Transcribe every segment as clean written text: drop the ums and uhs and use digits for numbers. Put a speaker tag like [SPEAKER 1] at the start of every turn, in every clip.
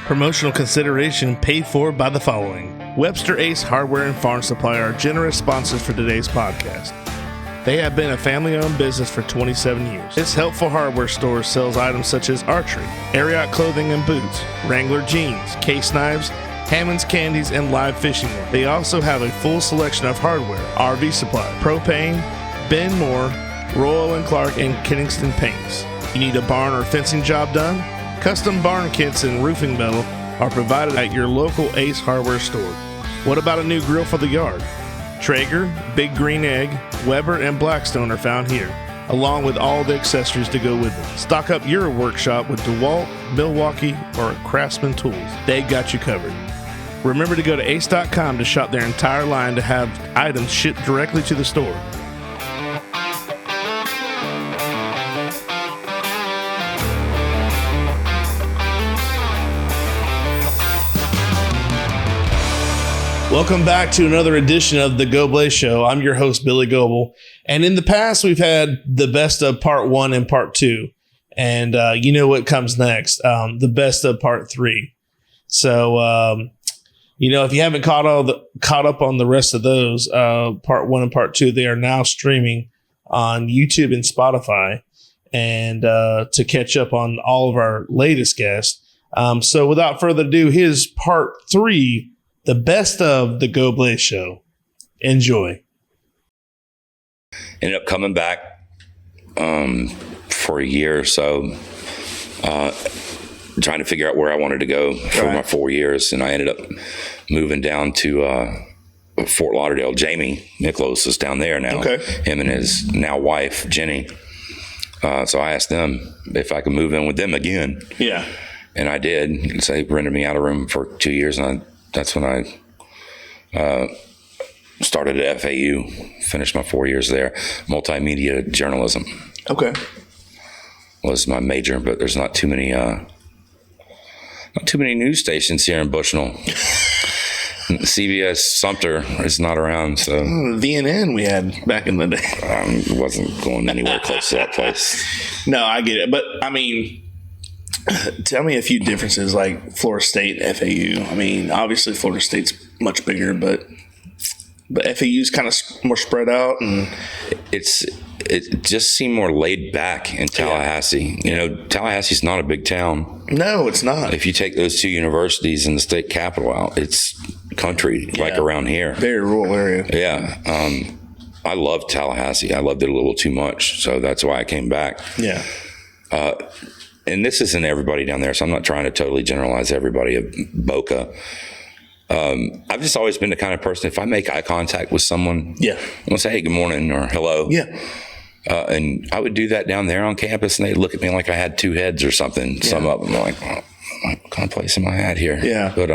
[SPEAKER 1] Promotional consideration paid for by the following. Webster Ace Hardware and Farm Supply are generous sponsors for today's podcast. They have been a family-owned business for 27 years. This helpful hardware store sells items such as archery, Ariat clothing and boots, Wrangler jeans, case knives, Hammond's candies, and live fishing wear. They also have a full selection of hardware, RV supply, propane, Ben Moore, Royal & Clark, and Kenningston paints. You need a barn or fencing job done? Custom barn kits and roofing metal are provided at your local Ace Hardware store. What about a new grill for the yard? Traeger, Big Green Egg, Weber, and Blackstone are found here, along with all the accessories to go with them. Stock up your workshop with DeWalt, Milwaukee, or Craftsman tools. They got you covered. Remember to go to ace.com to shop their entire line to have items shipped directly to the store. Welcome back to another edition of the Goblay Show. I'm your host, Billy Goble. And in the past, we've had the best of part 1 and part 2. And you know what comes next, the best of part 3. So, if you haven't caught up on the rest of those, part 1 and part 2, they are now streaming on YouTube and Spotify. And to catch up on all of our latest guests. So without further ado, here's part 3. The best of the Goblay Show. Enjoy.
[SPEAKER 2] Ended up coming back for a year or so, trying to figure out where I wanted to go for my 4 years. And I ended up moving down to Fort Lauderdale. Jamie Nicholas is down there now. Okay. Him and his now wife, Jenny. So I asked them if I could move in with them again. Yeah. And I did. So they rented me out a room for 2 years, and that's when I started at FAU, finished my 4 years there. Multimedia journalism. Okay. Was my major, but there's not too many news stations here in Bushnell. CBS Sumter is not around, so
[SPEAKER 1] VNN we had back in the day.
[SPEAKER 2] Wasn't going anywhere close to that place.
[SPEAKER 1] No, I get it, but I mean, tell me a few differences like Florida State and FAU. I mean, obviously Florida State's much bigger, but FAU's kind of more spread out, and
[SPEAKER 2] it just seemed more laid back in Tallahassee. Yeah. You know, Tallahassee's not a big town.
[SPEAKER 1] No, it's not.
[SPEAKER 2] If you take those two universities and the state capital out, it's country like around here.
[SPEAKER 1] Very rural area.
[SPEAKER 2] Yeah. I loved Tallahassee. I loved it a little too much, so that's why I came back. Yeah. And this isn't everybody down there, so I'm not trying to totally generalize everybody of Boca. I've just always been the kind of person, if I make eye contact with someone, I'm going to say, hey, good morning or hello. Yeah. And I would do that down there on campus, and they'd look at me like I had two heads or something. Yeah. Some of them are like, what kind of place am I at here? Yeah. But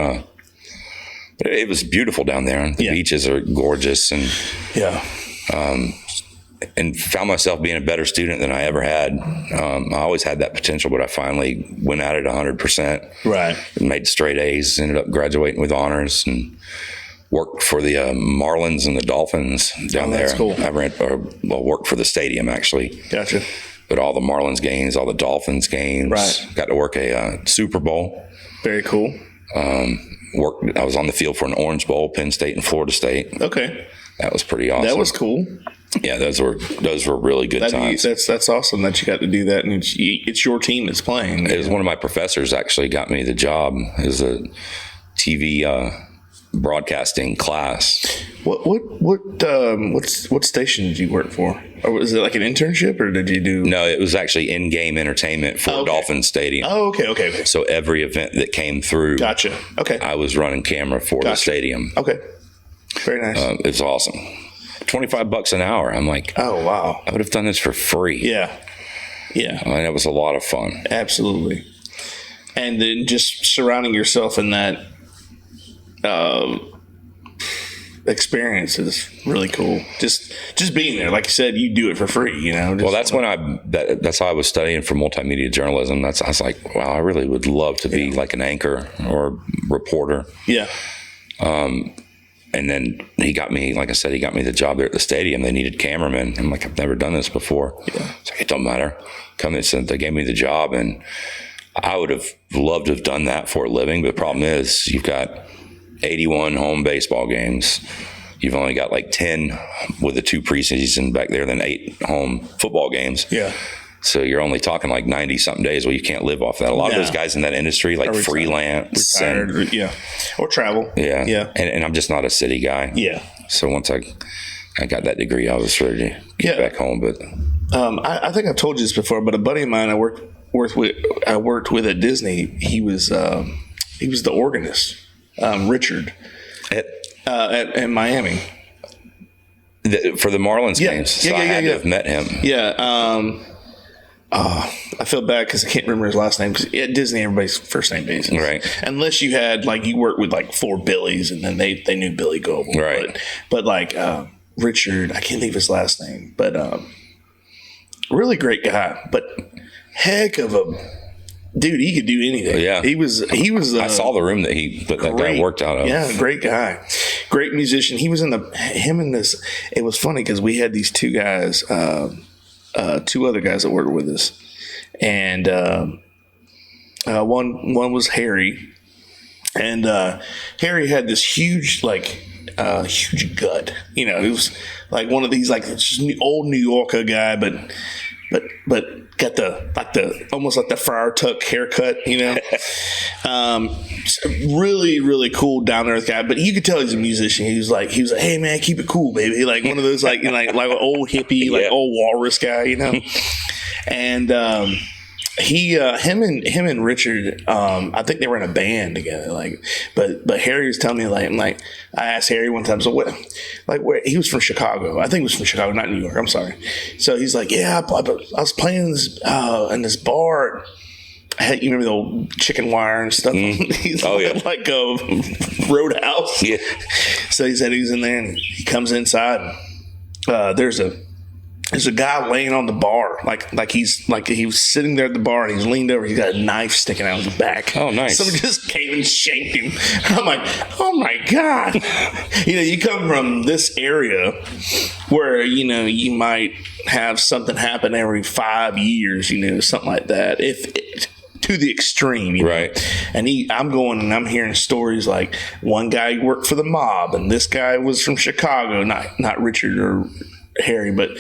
[SPEAKER 2] it was beautiful down there. The beaches are gorgeous. And and found myself being a better student than I ever had. I always had that potential, but I finally went at it 100%. Right. Made straight A's, ended up graduating with honors, and worked for the Marlins and the Dolphins down there. That's cool. I worked for the stadium, actually. Gotcha. But all the Marlins games, all the Dolphins games. Right. Got to work a Super Bowl. Very cool. I was on the field for an Orange Bowl, Penn State and Florida State. Okay. That was pretty awesome. That was cool. Yeah, those were really good times. That's awesome that you got to do that, and it's your team that's playing. It was one of my professors actually got me the job as a TV broadcasting class. What station did you work for? Or was it like an internship, or did you do? No, it was actually in-game entertainment for Dolphin Stadium. Oh, okay. So every event that came through, gotcha. Okay, I was running camera for the stadium. Okay, very nice. It was awesome. $25 an hour. I'm like, oh wow, I would have done this for free. Yeah. I mean, it was a lot of fun. Absolutely. And then just surrounding yourself in that experience is really cool. Just being there, like you said, you do it for free. You know. Well, that's when that's how I was studying for multimedia journalism. I was like, wow, I really would love to be like an anchor or reporter. Yeah. And then he got me the job there at the stadium. They needed cameramen. I'm like, I've never done this before. Yeah. So it don't matter. They gave me the job, and I would have loved to have done that for a living. But the problem is you've got 81 home baseball games. You've only got like 10 with the 2 preseason back there, then 8 home football games.
[SPEAKER 1] Yeah.
[SPEAKER 2] So you're only talking like 90 something days. Well, you can't live off that. A lot of those guys in that industry, like freelance.
[SPEAKER 1] Retired, or travel.
[SPEAKER 2] Yeah.
[SPEAKER 1] Yeah.
[SPEAKER 2] And I'm just not a city guy.
[SPEAKER 1] Yeah.
[SPEAKER 2] So once I got that degree, I was ready to get back home. But
[SPEAKER 1] I think I've told you this before, but a buddy of mine I worked with at Disney, he was the organist, Richard, in Miami.
[SPEAKER 2] For the Marlins games. So I had to have met him.
[SPEAKER 1] Yeah. I feel bad because I can't remember his last name. Because at Disney, everybody's first name basis,
[SPEAKER 2] right?
[SPEAKER 1] Unless you had you worked with like 4 Billies, and then they knew Billy Goblay,
[SPEAKER 2] right?
[SPEAKER 1] But Richard, I can't think of his last name, but really great guy, but heck of a dude. He could do anything.
[SPEAKER 2] Yeah,
[SPEAKER 1] he was.
[SPEAKER 2] I saw the room that that guy worked out of.
[SPEAKER 1] Yeah, great guy, great musician. He was in this. It was funny because we had these 2 guys. 2 other guys that worked with us, and one was Harry, and Harry had this huge huge gut. He was like one of these old New Yorker guy, but got the almost like the Friar Tuck haircut. Really, really cool, down to earth guy. But you could tell he's a musician. He was like, hey man, keep it cool, baby. Like one of those like an old hippie, old walrus guy, And him and Richard, I think they were in a band together. But Harry was telling me I asked Harry one time, so what, where he was from Chicago. I think he was from Chicago, not New York. I'm sorry. So he's like, yeah, I was playing in this bar. You remember the old chicken wire and stuff? He's like a Roadhouse.
[SPEAKER 2] Yeah.
[SPEAKER 1] So he said he was in there, and he comes inside. There's a guy laying on the bar, he was sitting there at the bar, and he's leaned over. He's got a knife sticking out of his back.
[SPEAKER 2] Oh, nice!
[SPEAKER 1] Someone just came and shanked him. I'm like, oh my god! You come from this area where you might have something happen every 5 years, something like that. To the extreme,
[SPEAKER 2] right?
[SPEAKER 1] And I'm going and I'm hearing stories like one guy worked for the mob, and this guy was from Chicago, not Richard or Harry, but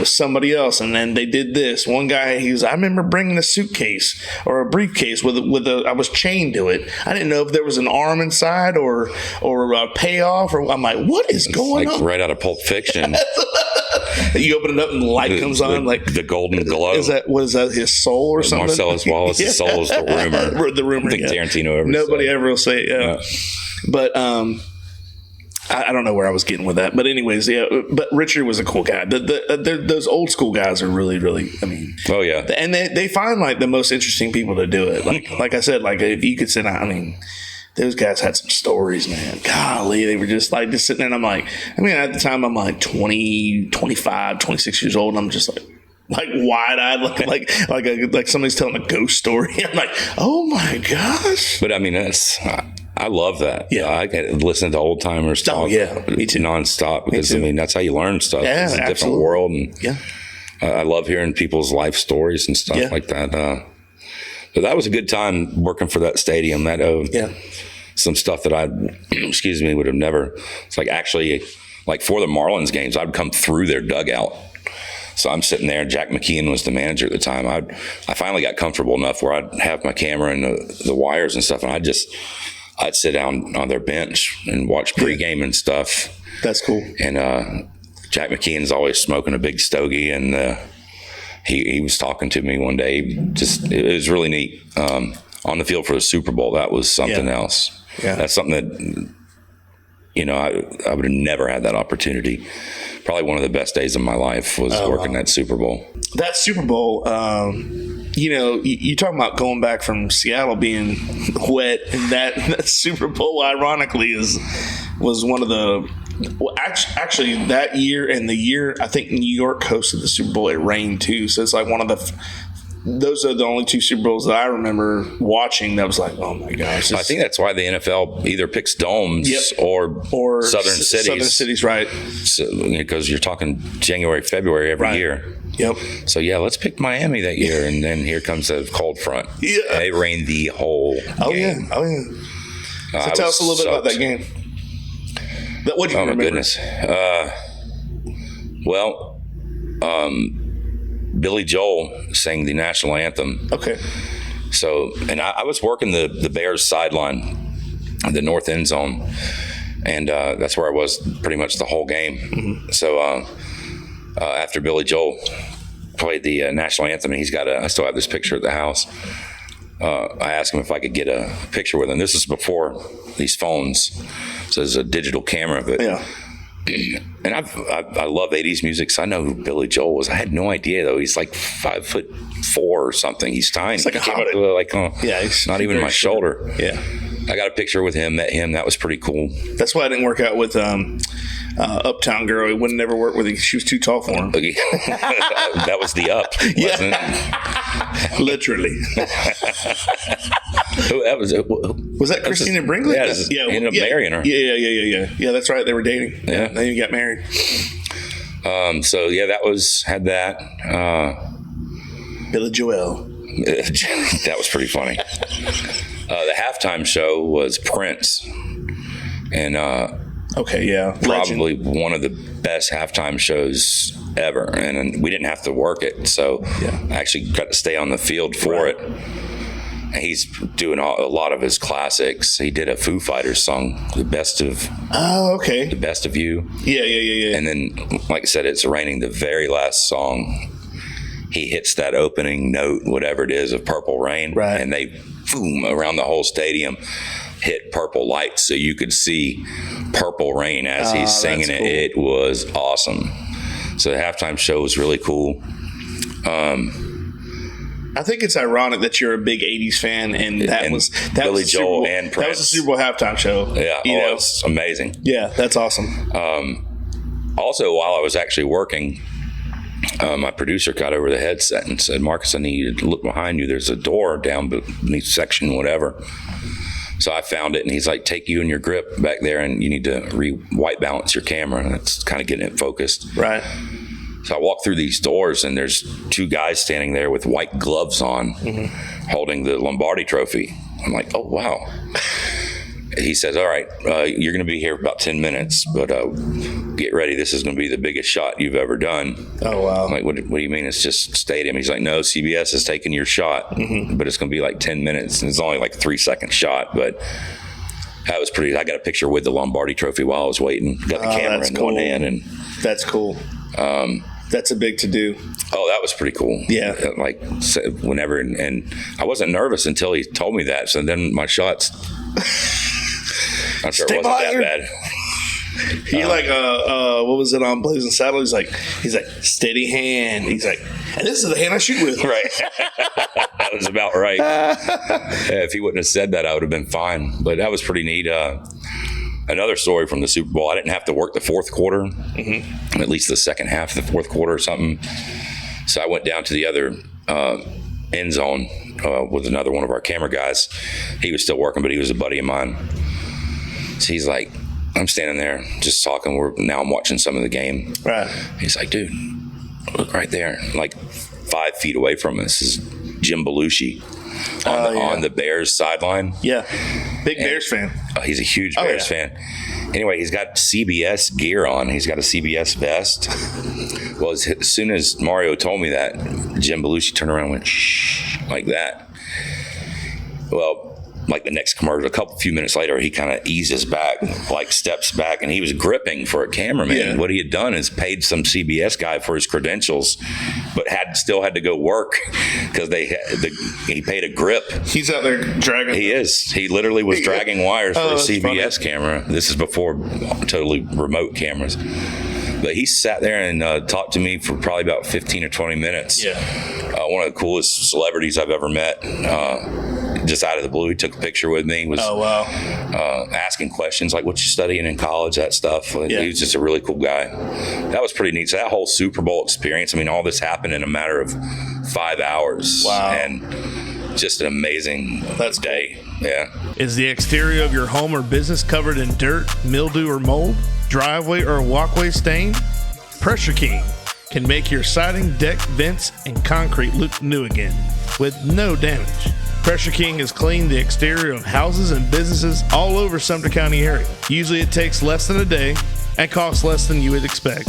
[SPEAKER 1] somebody else. And then they did this. One guy, I remember bringing a suitcase or a briefcase with I was chained to it. I didn't know if there was an arm inside or a payoff. Or I'm like, what is going on?
[SPEAKER 2] Right out of Pulp Fiction.
[SPEAKER 1] You open it up and the light comes on,
[SPEAKER 2] the golden glow.
[SPEAKER 1] Is that his soul or something?
[SPEAKER 2] Marcellus Wallace's soul is the rumor.
[SPEAKER 1] The rumor.
[SPEAKER 2] I think Tarantino ever.
[SPEAKER 1] Nobody ever will say it. Yeah. But I don't know where I was getting with that, but anyways, yeah. But Richard was a cool guy. Those old school guys are really, really. I mean,
[SPEAKER 2] oh yeah,
[SPEAKER 1] and they find the most interesting people to do it. Like I said, if you could sit down, I mean, those guys had some stories, man. Golly, they were just sitting there. And I'm like, at the time I'm like 20, 25, 26 years old, and I'm just like wide-eyed, like somebody's telling a ghost story. I'm like, oh my gosh!
[SPEAKER 2] But I love that.
[SPEAKER 1] Yeah,
[SPEAKER 2] I can listen to old timers talk.
[SPEAKER 1] Oh yeah, me too.
[SPEAKER 2] Nonstop, because that's how you learn stuff.
[SPEAKER 1] Yeah,
[SPEAKER 2] it's a
[SPEAKER 1] absolutely.
[SPEAKER 2] different world, and
[SPEAKER 1] yeah,
[SPEAKER 2] I love hearing people's life stories and stuff like that. So that was a good time working for that stadium. That some stuff that I, would have never. It's actually for the Marlins games, I'd come through their dugout. So I'm sitting there. Jack McKeon was the manager at the time. I finally got comfortable enough where I'd have my camera and the wires and stuff, and I'd sit down on their bench and watch pregame and stuff.
[SPEAKER 1] That's cool.
[SPEAKER 2] And Jack McKeon's always smoking a big stogie, and he was talking to me one day. It was really neat. On the field for the Super Bowl, that was something else. Yeah. That's something that I would have never had that opportunity. Probably one of the best days of my life was working that Super Bowl. That
[SPEAKER 1] Super Bowl, you talking about going back from Seattle being wet, and that Super Bowl, ironically, was one of the. Well, actually, that year and the year I think New York hosted the Super Bowl, it rained too. So it's one of the. Those are the only 2 Super Bowls that I remember watching that was oh my gosh.
[SPEAKER 2] I think that's why the NFL either picks domes or southern cities.
[SPEAKER 1] Southern cities, right.
[SPEAKER 2] So, because you're talking January, February every year.
[SPEAKER 1] Yep.
[SPEAKER 2] So yeah, let's pick Miami that year, and then here comes the cold front.
[SPEAKER 1] Yeah.
[SPEAKER 2] It rained the whole game.
[SPEAKER 1] Oh yeah. So tell us a little bit about that game. What do you remember?
[SPEAKER 2] Oh my goodness. Billy Joel sang the national anthem.
[SPEAKER 1] Okay.
[SPEAKER 2] So, and I was working the Bears sideline, the north end zone, and that's where I was pretty much the whole game. Mm-hmm. So after Billy Joel played the national anthem, and I still have this picture at the house. I asked him if I could get a picture with him. This is before these phones, so there's a digital camera, but
[SPEAKER 1] yeah.
[SPEAKER 2] And I love 80s music, so I know who Billy Joel was. I had no idea, though. He's like 5'4" or something. He's tiny.
[SPEAKER 1] It's like a hobbit.
[SPEAKER 2] He's not even my shoulder.
[SPEAKER 1] Yeah.
[SPEAKER 2] I got a picture with him, met him. That was pretty cool.
[SPEAKER 1] That's why I didn't work out with Uptown Girl. It would never work with her. She was too tall for him.
[SPEAKER 2] That was the up, wasn't
[SPEAKER 1] it? Literally. Was that Christina Brinkley?
[SPEAKER 2] Yeah, ended up marrying her.
[SPEAKER 1] Yeah. Yeah, that's right. They were dating.
[SPEAKER 2] Yeah.
[SPEAKER 1] Then you got married.
[SPEAKER 2] So yeah, had that.
[SPEAKER 1] Billy Joel.
[SPEAKER 2] That was pretty funny. The halftime show was Prince, and
[SPEAKER 1] okay, yeah,
[SPEAKER 2] probably one of the best halftime shows ever. And we didn't have to work it, so I actually got to stay on the field for it. And he's doing a lot of his classics. He did a Foo Fighters song, "The Best of."
[SPEAKER 1] Oh, okay.
[SPEAKER 2] "The Best of You."
[SPEAKER 1] Yeah.
[SPEAKER 2] And then, like I said, "It's Raining." The very last song, he hits that opening note, whatever it is, of Purple Rain,
[SPEAKER 1] right?
[SPEAKER 2] And they boom around the whole stadium, hit purple lights so you could see Purple Rain as he's singing it. Cool. It was awesome. So the halftime show was really cool.
[SPEAKER 1] I think it's ironic that you're a big 80s fan, and that was
[SPEAKER 2] Billy Joel and Prince.
[SPEAKER 1] That was the Super Bowl halftime show.
[SPEAKER 2] Yeah, it's amazing.
[SPEAKER 1] Yeah, that's awesome.
[SPEAKER 2] Also, while I was actually working, my producer got over the headset and said, "Marcus, I need you to look behind you. There's a door down beneath section whatever." So I found it, and he's like, "Take you and your grip back there, and you need to white balance your camera." And that's kind of getting it focused.
[SPEAKER 1] Right.
[SPEAKER 2] So I walk through these doors, and there's two guys standing there with white gloves on, holding the Lombardi trophy. I'm like, "Oh, wow." He says, "All right, you're going to be here for about 10 minutes, but get ready. This is going to be the biggest shot you've ever done."
[SPEAKER 1] Oh, wow.
[SPEAKER 2] I'm like, what do you mean? It's just stadium. He's like, "No, CBS is taking your shot, but it's going to be like 10 minutes. And it's only like a 3-second shot." But that was pretty. I got a picture with the Lombardi trophy while I was waiting. Got the camera in one hand. And
[SPEAKER 1] that's cool. That's a big to do.
[SPEAKER 2] Oh, that was pretty cool.
[SPEAKER 1] Yeah.
[SPEAKER 2] Like whenever, and I wasn't nervous until he told me that. So then my shots, I'm sure it wasn't that bad.
[SPEAKER 1] He what was it on Blazing Saddles? He's like, "Steady hand." He's like, "And this is the hand I shoot with."
[SPEAKER 2] Right. That was about right. If he wouldn't have said that, I would have been fine. But that was pretty neat. Another story from the Super Bowl, I didn't have to work the fourth quarter, at least the second half of the fourth quarter or something. So I went down to the other end zone with another one of our camera guys. He was still working, but he was a buddy of mine. So he's like, I'm standing there just talking. Now I'm watching some of the game.
[SPEAKER 1] Right.
[SPEAKER 2] He's like, "Dude, look right there. Like 5 feet away from us is Jim Belushi on the Bears sideline." Yeah.
[SPEAKER 1] Big Bears fan.
[SPEAKER 2] He's a huge Bears fan. Anyway, he's got CBS gear on. He's got a CBS vest. Well, as soon as Mario told me that, Jim Belushi turned around and went, "Shh," like that. Well, like the next commercial, a few minutes later, he kind of eases back, like steps back, and he was gripping for a cameraman. Yeah. What he had done is paid some CBS guy for his credentials, but still had to go work because he paid a grip.
[SPEAKER 1] He's out there dragging.
[SPEAKER 2] He is. He literally was dragging wires for a CBS camera. This is before totally remote cameras. But he sat there and talked to me for probably about 15 or 20 minutes. Yeah. One of the coolest celebrities I've ever met. Just out of the blue, he took a picture with me. Was asking questions like, "What you studying in college?" That stuff. He was just a really cool guy. That was pretty neat. So that whole Super Bowl experience. I mean, all this happened in a matter of 5 hours.
[SPEAKER 1] Wow.
[SPEAKER 2] And just an amazing day.
[SPEAKER 1] Cool.
[SPEAKER 2] Yeah.
[SPEAKER 1] Is the exterior of your home or business covered in dirt, mildew, or mold? Driveway or walkway stain? Pressure King can make your siding, deck, vents, and concrete look new again with no damage. Pressure King has cleaned the exterior of houses and businesses all over Sumter County area. Usually it takes less than a day and costs less than you would expect.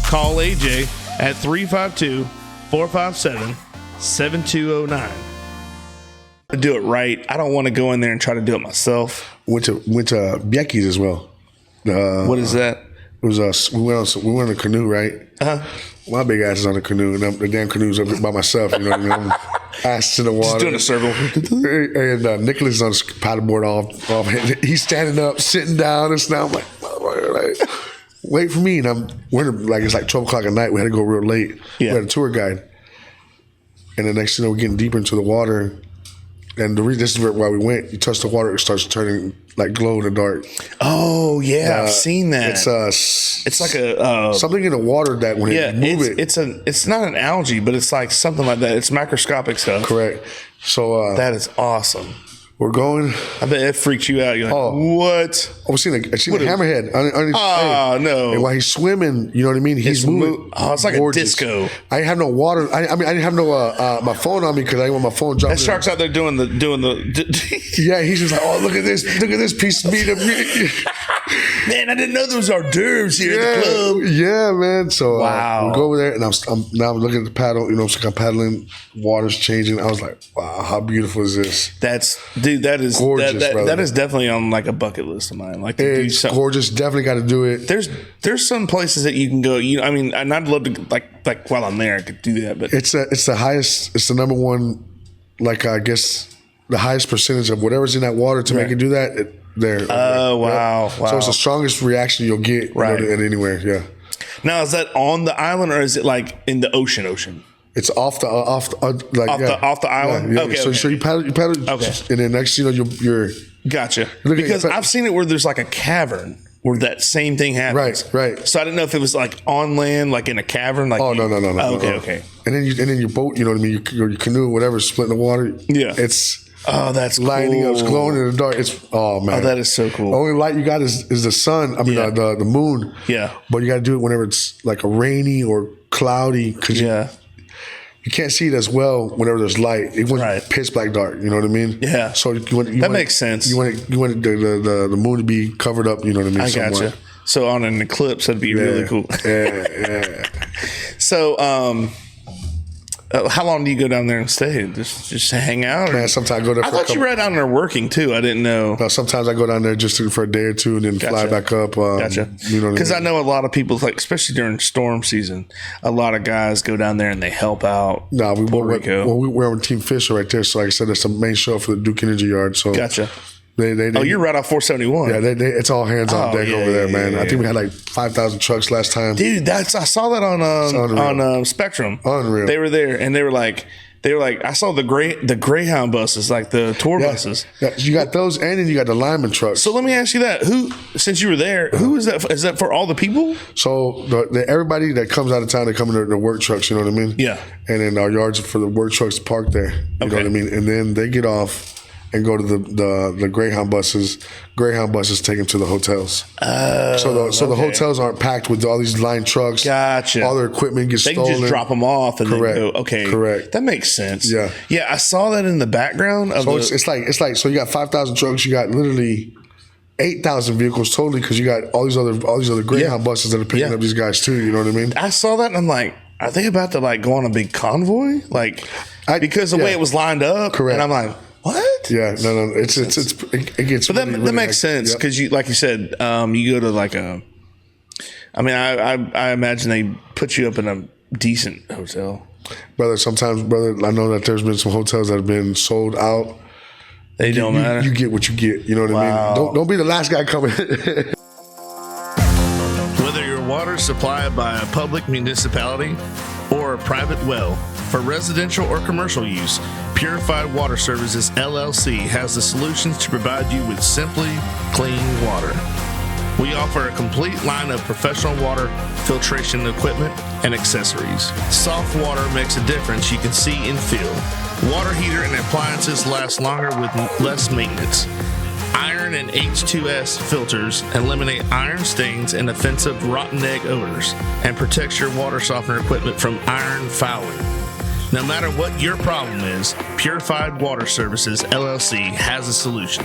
[SPEAKER 1] Call AJ at 352-457-7209. To do it right, I don't want to go in there and try to do it myself.
[SPEAKER 3] Went to Biecki's as well.
[SPEAKER 1] What is that?
[SPEAKER 3] It was we went on a canoe, right? My big ass is on the canoe, and the damn canoe's up by myself. You know what I mean? I'm ass in the water,
[SPEAKER 1] just doing a circle.
[SPEAKER 3] And Nicholas is on his paddleboard off. He's standing up, sitting down, and now I'm like, wait for me. And it's like 12 o'clock at night. We had to go real late. Yeah. We had a tour guide, and the next thing we're getting deeper into the water. And this is why we went. You touch the water, it starts turning like glow in the dark.
[SPEAKER 1] Oh yeah, I've seen that. It's like a
[SPEAKER 3] something in the water that when you move
[SPEAKER 1] it's not an algae, but it's like something like that. It's microscopic stuff.
[SPEAKER 3] Correct. So
[SPEAKER 1] that is awesome.
[SPEAKER 3] We're going.
[SPEAKER 1] I bet it freaked you out. You're like, what?
[SPEAKER 3] I seen a hammerhead underneath.
[SPEAKER 1] No!
[SPEAKER 3] And while he's swimming, you know what I mean. He's moving.
[SPEAKER 1] It's like gorgeous. A disco.
[SPEAKER 3] I didn't have no water. I didn't have no my phone on me because I didn't want my phone dropping.
[SPEAKER 1] That shark's out there doing the.
[SPEAKER 3] Yeah, he's just like, oh, look at this piece of meat.
[SPEAKER 1] Man, I didn't know there was hors d'oeuvres here at the club.
[SPEAKER 3] Yeah, man. So
[SPEAKER 1] wow.
[SPEAKER 3] we go over there, and I'm looking at the paddle. You know, so I'm paddling. Water's changing. I was like, wow, how beautiful is this?
[SPEAKER 1] That is
[SPEAKER 3] gorgeous.
[SPEAKER 1] That is definitely on like a bucket list of mine. Like
[SPEAKER 3] it's gorgeous. Definitely got to do it.
[SPEAKER 1] There's some places that you can go. I mean, and I'd love to like while I'm there, I could do that. But
[SPEAKER 3] it's the highest. It's the number one. Like I guess the highest percentage of whatever's in that water to make it do that.
[SPEAKER 1] Oh wow!
[SPEAKER 3] So it's the strongest reaction you'll get anywhere. Yeah.
[SPEAKER 1] Now is that on the island or is it like in the ocean?
[SPEAKER 3] It's off the island.
[SPEAKER 1] Yeah. Okay.
[SPEAKER 3] So you paddle. Okay. And then next, you're.
[SPEAKER 1] Gotcha. Because I've seen it where there's like a cavern where that same thing happens.
[SPEAKER 3] Right.
[SPEAKER 1] So I didn't know if it was like on land, like in a cavern. Like
[SPEAKER 3] no.
[SPEAKER 1] Okay.
[SPEAKER 3] And then your boat, you know what I mean? Your canoe, whatever, split in the water.
[SPEAKER 1] Yeah.
[SPEAKER 3] It's.
[SPEAKER 1] Oh, that's
[SPEAKER 3] lighting
[SPEAKER 1] cool.
[SPEAKER 3] up, it's glowing in the dark. It's man.
[SPEAKER 1] Oh, that is so cool.
[SPEAKER 3] The only light you got is the sun. I mean, the moon.
[SPEAKER 1] Yeah.
[SPEAKER 3] But you got to do it whenever it's like a rainy or cloudy because you can't see it as well whenever there's light. It went pitch black dark. You know what I mean?
[SPEAKER 1] Yeah.
[SPEAKER 3] So
[SPEAKER 1] that makes sense.
[SPEAKER 3] You want the moon to be covered up. You know what I mean?
[SPEAKER 1] I gotcha. So on an eclipse, that'd be really cool.
[SPEAKER 3] Yeah.
[SPEAKER 1] So, how long do you go down there and stay? Just hang out?
[SPEAKER 3] Man, sometimes I go there.
[SPEAKER 1] I thought you were down there working too. I didn't know.
[SPEAKER 3] No, sometimes I go down there just for a day or two and then fly back up.
[SPEAKER 1] Gotcha.
[SPEAKER 3] You know,
[SPEAKER 1] because I know a lot of people, like especially during storm season, a lot of guys go down there and they help out.
[SPEAKER 3] No, we're on Team Fisher right there. So like I said, it's the main show for the Duke Energy Yard. So
[SPEAKER 1] gotcha.
[SPEAKER 3] They
[SPEAKER 1] you're right off 471.
[SPEAKER 3] Yeah, it's all hands on deck over there, man. Yeah. I think we had like 5,000 trucks last time.
[SPEAKER 1] Dude, I saw that on Spectrum.
[SPEAKER 3] Unreal.
[SPEAKER 1] They were there, and they were like, I saw the Greyhound buses, like the tour buses.
[SPEAKER 3] Yeah, you got those, and then you got the lineman trucks.
[SPEAKER 1] So let me ask you that: since you were there, who is that? Is that for all the people?
[SPEAKER 3] So everybody that comes out of town, they come in their work trucks. You know what I mean?
[SPEAKER 1] Yeah.
[SPEAKER 3] And then our yards for the work trucks to park there. You know what I mean? And then they get off and go to the Greyhound buses. Greyhound buses take them to the hotels. So the hotels aren't packed with all these line trucks.
[SPEAKER 1] Gotcha.
[SPEAKER 3] All their equipment gets stolen.
[SPEAKER 1] They can just drop them off and
[SPEAKER 3] Correct.
[SPEAKER 1] then go, okay.
[SPEAKER 3] Correct.
[SPEAKER 1] That makes sense.
[SPEAKER 3] Yeah.
[SPEAKER 1] Yeah, I saw that in the background.
[SPEAKER 3] It's like so you got 5,000 trucks. You got literally 8,000 vehicles totally because you got all these other Greyhound buses that are picking up these guys too. You know what I mean?
[SPEAKER 1] I saw that and I'm like, are they about to like go on a big convoy? Like, because the way it was lined up.
[SPEAKER 3] Correct.
[SPEAKER 1] And I'm like, what?
[SPEAKER 3] Yeah, no. It gets.
[SPEAKER 1] But that makes sense because you, like you said, you go to like a. I mean, I imagine they put you up in a decent hotel,
[SPEAKER 3] brother. Sometimes, I know that there's been some hotels that have been sold out.
[SPEAKER 1] They don't matter.
[SPEAKER 3] You get what you get. You know what I mean? Don't be the last guy coming.
[SPEAKER 1] Whether your water is supplied by a public municipality or a private well, for residential or commercial use, Purified Water Services LLC has the solutions to provide you with simply clean water. We offer a complete line of professional water filtration equipment and accessories. Soft water makes a difference you can see and feel. Water heater and appliances last longer with less maintenance. Iron Iron and H2S filters eliminate iron stains and offensive rotten egg odors and protects your water softener equipment from iron fouling. No matter what your problem is, Purified Water Services, LLC has a solution.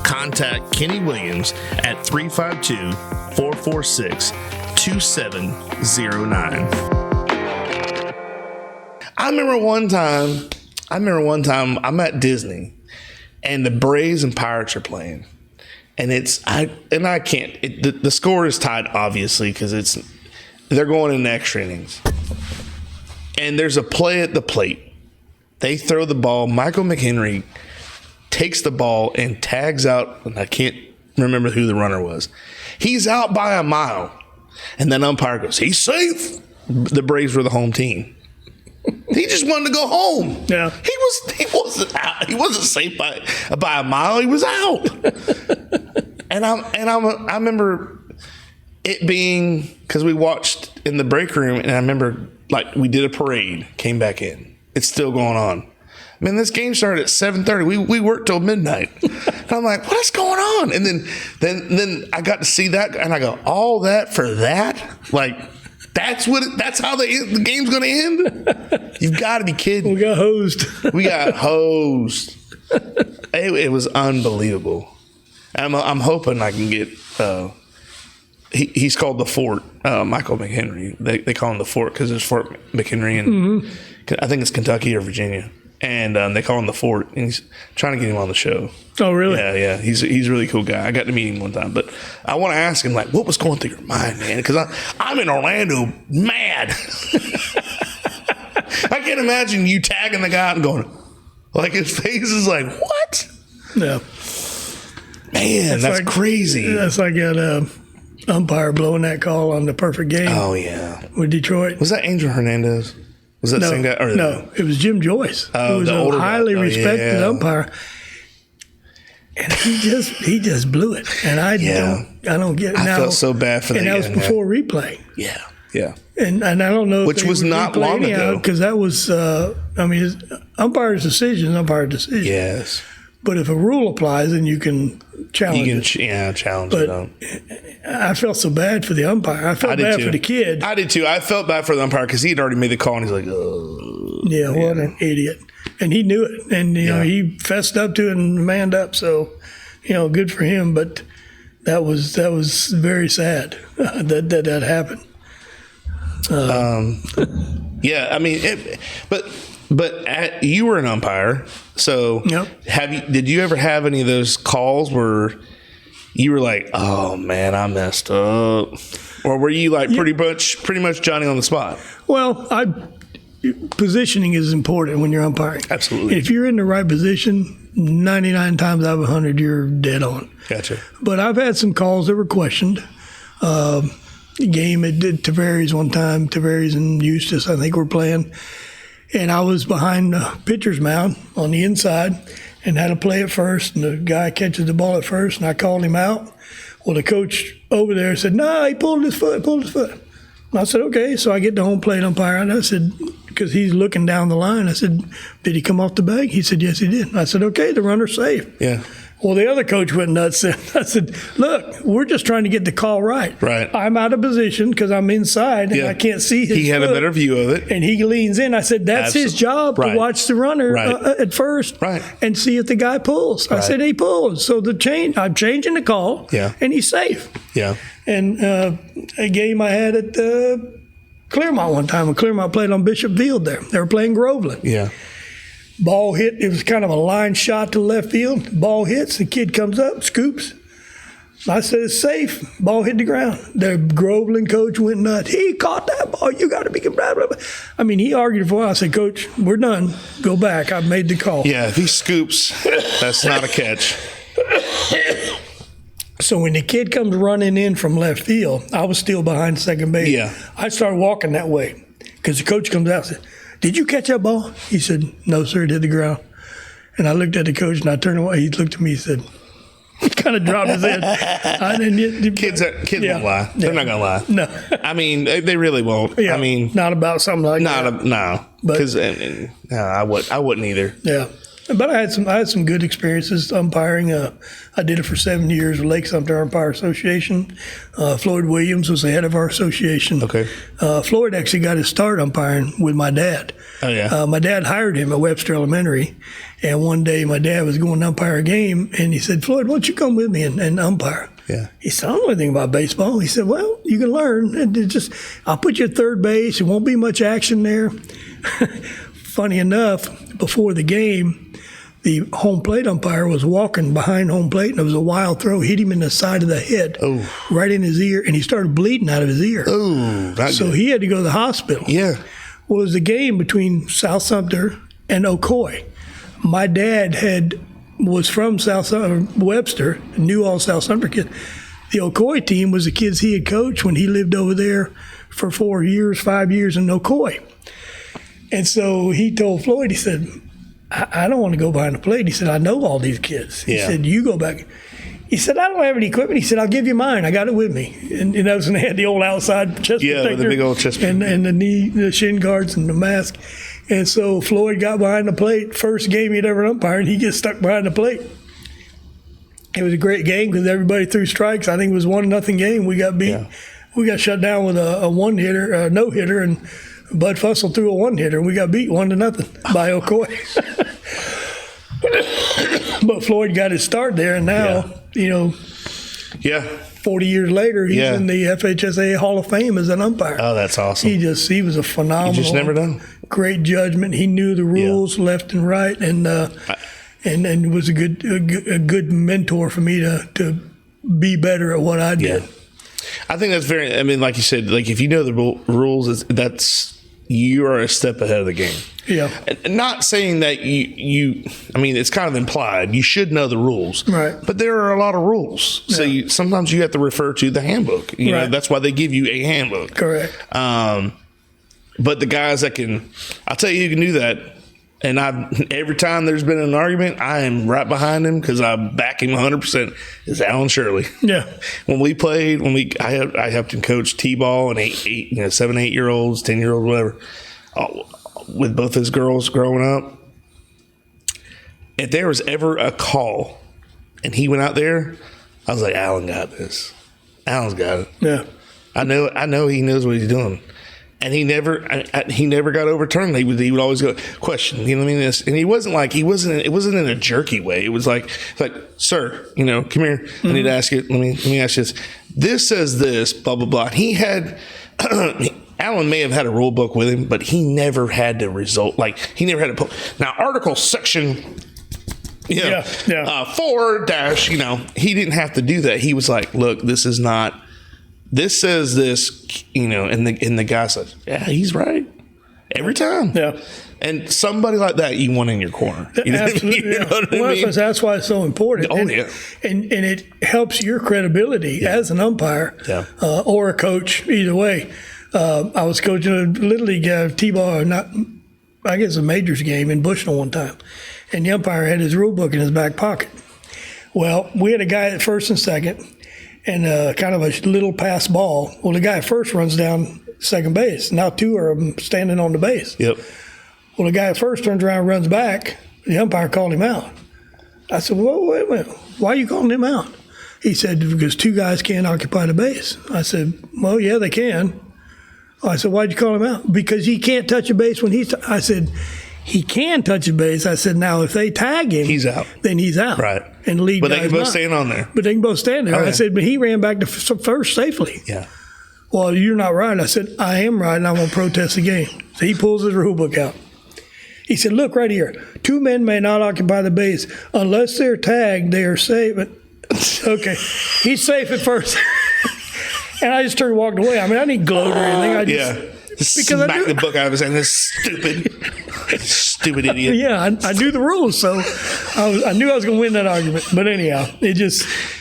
[SPEAKER 1] Contact Kenny Williams at 352-446-2709. I remember one time I'm at Disney and the Braves and Pirates are playing. And I can't. The score is tied, obviously, because they're going in extra innings. And there's a play at the plate. They throw the ball. Michael McHenry takes the ball and tags out, and I can't remember who the runner was. He's out by a mile. And then umpire goes, he's safe. The Braves were the home team. He just wanted to go home.
[SPEAKER 4] Yeah.
[SPEAKER 1] He wasn't out. He wasn't safe by a mile. He was out. and I remember it being, because we watched in the break room, and I remember like we did a parade, came back in. It's still going on. Man, this game started at 7:30. We worked till midnight. And I'm like, what is going on? And then I got to see that, and I go, all that for that? Like, that's how the game's going to end? You've got to be kidding.
[SPEAKER 4] We got hosed.
[SPEAKER 1] It was unbelievable. I'm hoping I can get. He's called the Fort, Michael McHenry. They call him the Fort because there's Fort McHenry in I think it's Kentucky or Virginia, and they call him the Fort. And he's trying to get him on the show.
[SPEAKER 4] Oh, really?
[SPEAKER 1] Yeah. He's a really cool guy. I got to meet him one time, but I want to ask him like, what was going through your mind, man? Because I'm in Orlando, mad. I can't imagine you tagging the guy and going, like his face is like, what?
[SPEAKER 4] Yeah.
[SPEAKER 1] Man, that's like, crazy.
[SPEAKER 4] That's like an umpire blowing that call on the perfect game.
[SPEAKER 1] Oh, yeah.
[SPEAKER 4] With Detroit.
[SPEAKER 1] Was that Angel Hernandez? Was that same guy?
[SPEAKER 4] No, it was Jim Joyce, who was a highly respected umpire. And he just blew it. And I don't get it.
[SPEAKER 1] I felt so bad for that.
[SPEAKER 4] And that was before replay.
[SPEAKER 1] Yeah.
[SPEAKER 4] And I don't know if
[SPEAKER 1] which was not long ago.
[SPEAKER 4] Because that was, umpire's decision is umpire's decision.
[SPEAKER 1] Yes.
[SPEAKER 4] But if a rule applies, then you can challenge it.
[SPEAKER 1] Challenge
[SPEAKER 4] but
[SPEAKER 1] it.
[SPEAKER 4] I felt so bad for the umpire. I felt bad for the kid.
[SPEAKER 1] I did too. I felt bad for the umpire because he had already made the call, and he's like, oh.
[SPEAKER 4] Yeah, what an idiot. And he knew it. And, you know, he fessed up to it and manned up. So, you know, good for him. But that was very sad that happened.
[SPEAKER 1] Yeah, I mean, but you were an umpire, so did you ever have any of those calls where you were like, oh man, I messed up, or were you like pretty much Johnny on the spot?
[SPEAKER 4] Well, positioning is important when you're umpiring.
[SPEAKER 1] Absolutely.
[SPEAKER 4] If you're in the right position, 99 times out of 100, you're dead on.
[SPEAKER 1] Gotcha.
[SPEAKER 4] But I've had some calls that were questioned. Game at Tavares one time. Tavares and Eustis, I think, were playing. And I was behind the pitcher's mound on the inside and had to play at first. And the guy catches the ball at first, and I called him out. Well, the coach over there said, no, he pulled his foot. And I said, okay. So I get the home plate umpire, and I said, because he's looking down the line, I said, did he come off the bag? He said, yes, he did. And I said, okay, the runner's safe.
[SPEAKER 1] Yeah.
[SPEAKER 4] Well, the other coach went nuts. I said, look, we're just trying to get the call right.
[SPEAKER 1] Right.
[SPEAKER 4] I'm out of position because I'm inside and I can't see his
[SPEAKER 1] He had a better view of it.
[SPEAKER 4] And he leans in. I said, that's his job to watch the runner at first and see if the guy pulls. I said, he pulls. So I'm changing the call and he's safe.
[SPEAKER 1] Yeah.
[SPEAKER 4] And a game I had at Clearmont one time when Clearmont played on Bishop Field there. They were playing Groveland.
[SPEAKER 1] Yeah.
[SPEAKER 4] Ball hit. It was kind of a line shot to left field. Ball hits. The kid comes up, scoops. I said, it's safe. Ball hit the ground. The Groveland coach went nuts. He caught that ball. You got to be blah, blah, blah. I mean, he argued for a while. I said, Coach, we're done. Go back. I've made the call.
[SPEAKER 1] Yeah, if he scoops, that's not a catch.
[SPEAKER 4] So when the kid comes running in from left field, I was still behind second base.
[SPEAKER 1] Yeah.
[SPEAKER 4] I started walking that way because the coach comes out and said, did you catch that ball? He said, no, sir, it hit the ground. And I looked at the coach and I turned away. He looked at me and said, he kind of dropped his head.
[SPEAKER 1] Kids won't lie. They're not going to lie.
[SPEAKER 4] No.
[SPEAKER 1] I mean, they really won't.
[SPEAKER 4] Yeah,
[SPEAKER 1] I mean,
[SPEAKER 4] not about something like that.
[SPEAKER 1] No, because I wouldn't either.
[SPEAKER 4] Yeah. But I had some good experiences umpiring. I did it for 7 years with Lake Sumter Umpire Association. Floyd Williams was the head of our association.
[SPEAKER 1] Okay.
[SPEAKER 4] Floyd actually got his start umpiring with my dad.
[SPEAKER 1] Oh, yeah.
[SPEAKER 4] My dad hired him at Webster Elementary. And one day my dad was going to umpire a game, and he said, Floyd, why don't you come with me and umpire?
[SPEAKER 1] Yeah.
[SPEAKER 4] He said, I don't know anything about baseball. He said, well, you can learn. I'll put you at third base. There won't be much action there. Funny enough, before the game, the home plate umpire was walking behind home plate, and it was a wild throw, hit him in the side of the head, right in his ear, and he started bleeding out of his ear. So he had to go to the hospital.
[SPEAKER 1] Yeah.
[SPEAKER 4] Well, it was a game between South Sumter and Ocoee. My dad was from Webster, knew all South Sumter kids. The Ocoee team was the kids he had coached when he lived over there for 5 years in Ocoee. And so he told Floyd, he said, I don't want to go behind the plate. He said, I know all these kids. He said, you go back. He said, I don't have any equipment. He said, I'll give you mine. I got it with me. And that was when they had the old outside chest protector.
[SPEAKER 1] With the big old chest protector.
[SPEAKER 4] And the shin guards and the mask. And so Floyd got behind the plate. First game he'd ever umpired, and he gets stuck behind the plate. It was a great game because everybody threw strikes. I think it was 1-0 game. We got beat. Yeah. We got shut down with a one-hitter, no-hitter, and Bud Fussell threw a one-hitter, and we got beat 1-0 by Ocoee. But Floyd got his start there, and now, 40 years later, he's in the FHSA Hall of Fame as an umpire.
[SPEAKER 1] Oh, that's awesome.
[SPEAKER 4] He was a phenomenal.
[SPEAKER 1] You just never know.
[SPEAKER 4] Great judgment. He knew the rules left and right, and was a good mentor for me to be better at what I did.
[SPEAKER 1] Yeah. I think that's very. I mean, like you said, like if you know the rules, you are a step ahead of the game.
[SPEAKER 4] Yeah.
[SPEAKER 1] And not saying that you. I mean, it's kind of implied. You should know the rules,
[SPEAKER 4] right?
[SPEAKER 1] But there are a lot of rules, so sometimes you have to refer to the handbook. You know, that's why they give you a handbook.
[SPEAKER 4] Correct.
[SPEAKER 1] But the guys that I'll tell you, can do that. And every time there's been an argument, I am right behind him because I back him 100%. Is Alan Shirley.
[SPEAKER 4] Yeah.
[SPEAKER 1] When we played, I helped him coach T-ball and 7, 8 year olds, 10-year-olds, whatever, with both his girls growing up. If there was ever a call and he went out there, I was like, Alan got this. Alan's got it.
[SPEAKER 4] Yeah.
[SPEAKER 1] I know he knows what he's doing. And he never got overturned. He would always go, question, you know what I mean? And it wasn't in a jerky way. It was like, sir, come here. Mm-hmm. I need to ask you, let me ask you this. This says this, blah, blah, blah. He had, Alan may have had a rule book with him, but he never had to result. Like, he never had to put, now, article section, 4 dash, he didn't have to do that. He was like, look, this says this, and the guy says, yeah, he's right every time.
[SPEAKER 4] Yeah.
[SPEAKER 1] And somebody like that you want in your corner.
[SPEAKER 4] Absolutely.
[SPEAKER 1] You know what I mean?
[SPEAKER 4] That's why it's so important.
[SPEAKER 1] Oh,
[SPEAKER 4] and,
[SPEAKER 1] yeah.
[SPEAKER 4] And it helps your credibility as an umpire or a coach, either way. I was coaching a Little League T-ball, a majors game in Bushnell one time. And the umpire had his rule book in his back pocket. Well, we had a guy at first and second. And kind of a little pass ball. Well, the guy at first runs down second base. Now 2 of them standing on the base.
[SPEAKER 1] Yep.
[SPEAKER 4] Well, the guy at first turns around and runs back. The umpire called him out. I said, well, wait a minute. Why are you calling him out? He said, because 2 guys can't occupy the base. I said, well, yeah, they can. I said, why'd you call him out? Because he can't touch a base when I said, he can touch a base. I said, now, if they tag him,
[SPEAKER 1] he's out.
[SPEAKER 4] Then he's out.
[SPEAKER 1] Right.
[SPEAKER 4] And the lead
[SPEAKER 1] but they can both stand on there.
[SPEAKER 4] But they can both stand there.
[SPEAKER 1] Oh, yeah.
[SPEAKER 4] I said, but he ran back to first safely.
[SPEAKER 1] Yeah.
[SPEAKER 4] Well, you're not right. I said, I am right, and I'm going to protest the game. So he pulls his rule book out. He said, look right here. 2 men may not occupy the base. Unless they're tagged, they are safe. Okay. He's safe at first. And I just turned and walked away. I mean, I didn't gloat or anything.
[SPEAKER 1] Just smack the book out of his hand. This stupid idiot.
[SPEAKER 4] Yeah, I knew the rules, so I knew I was going to win that argument. But anyhow, it's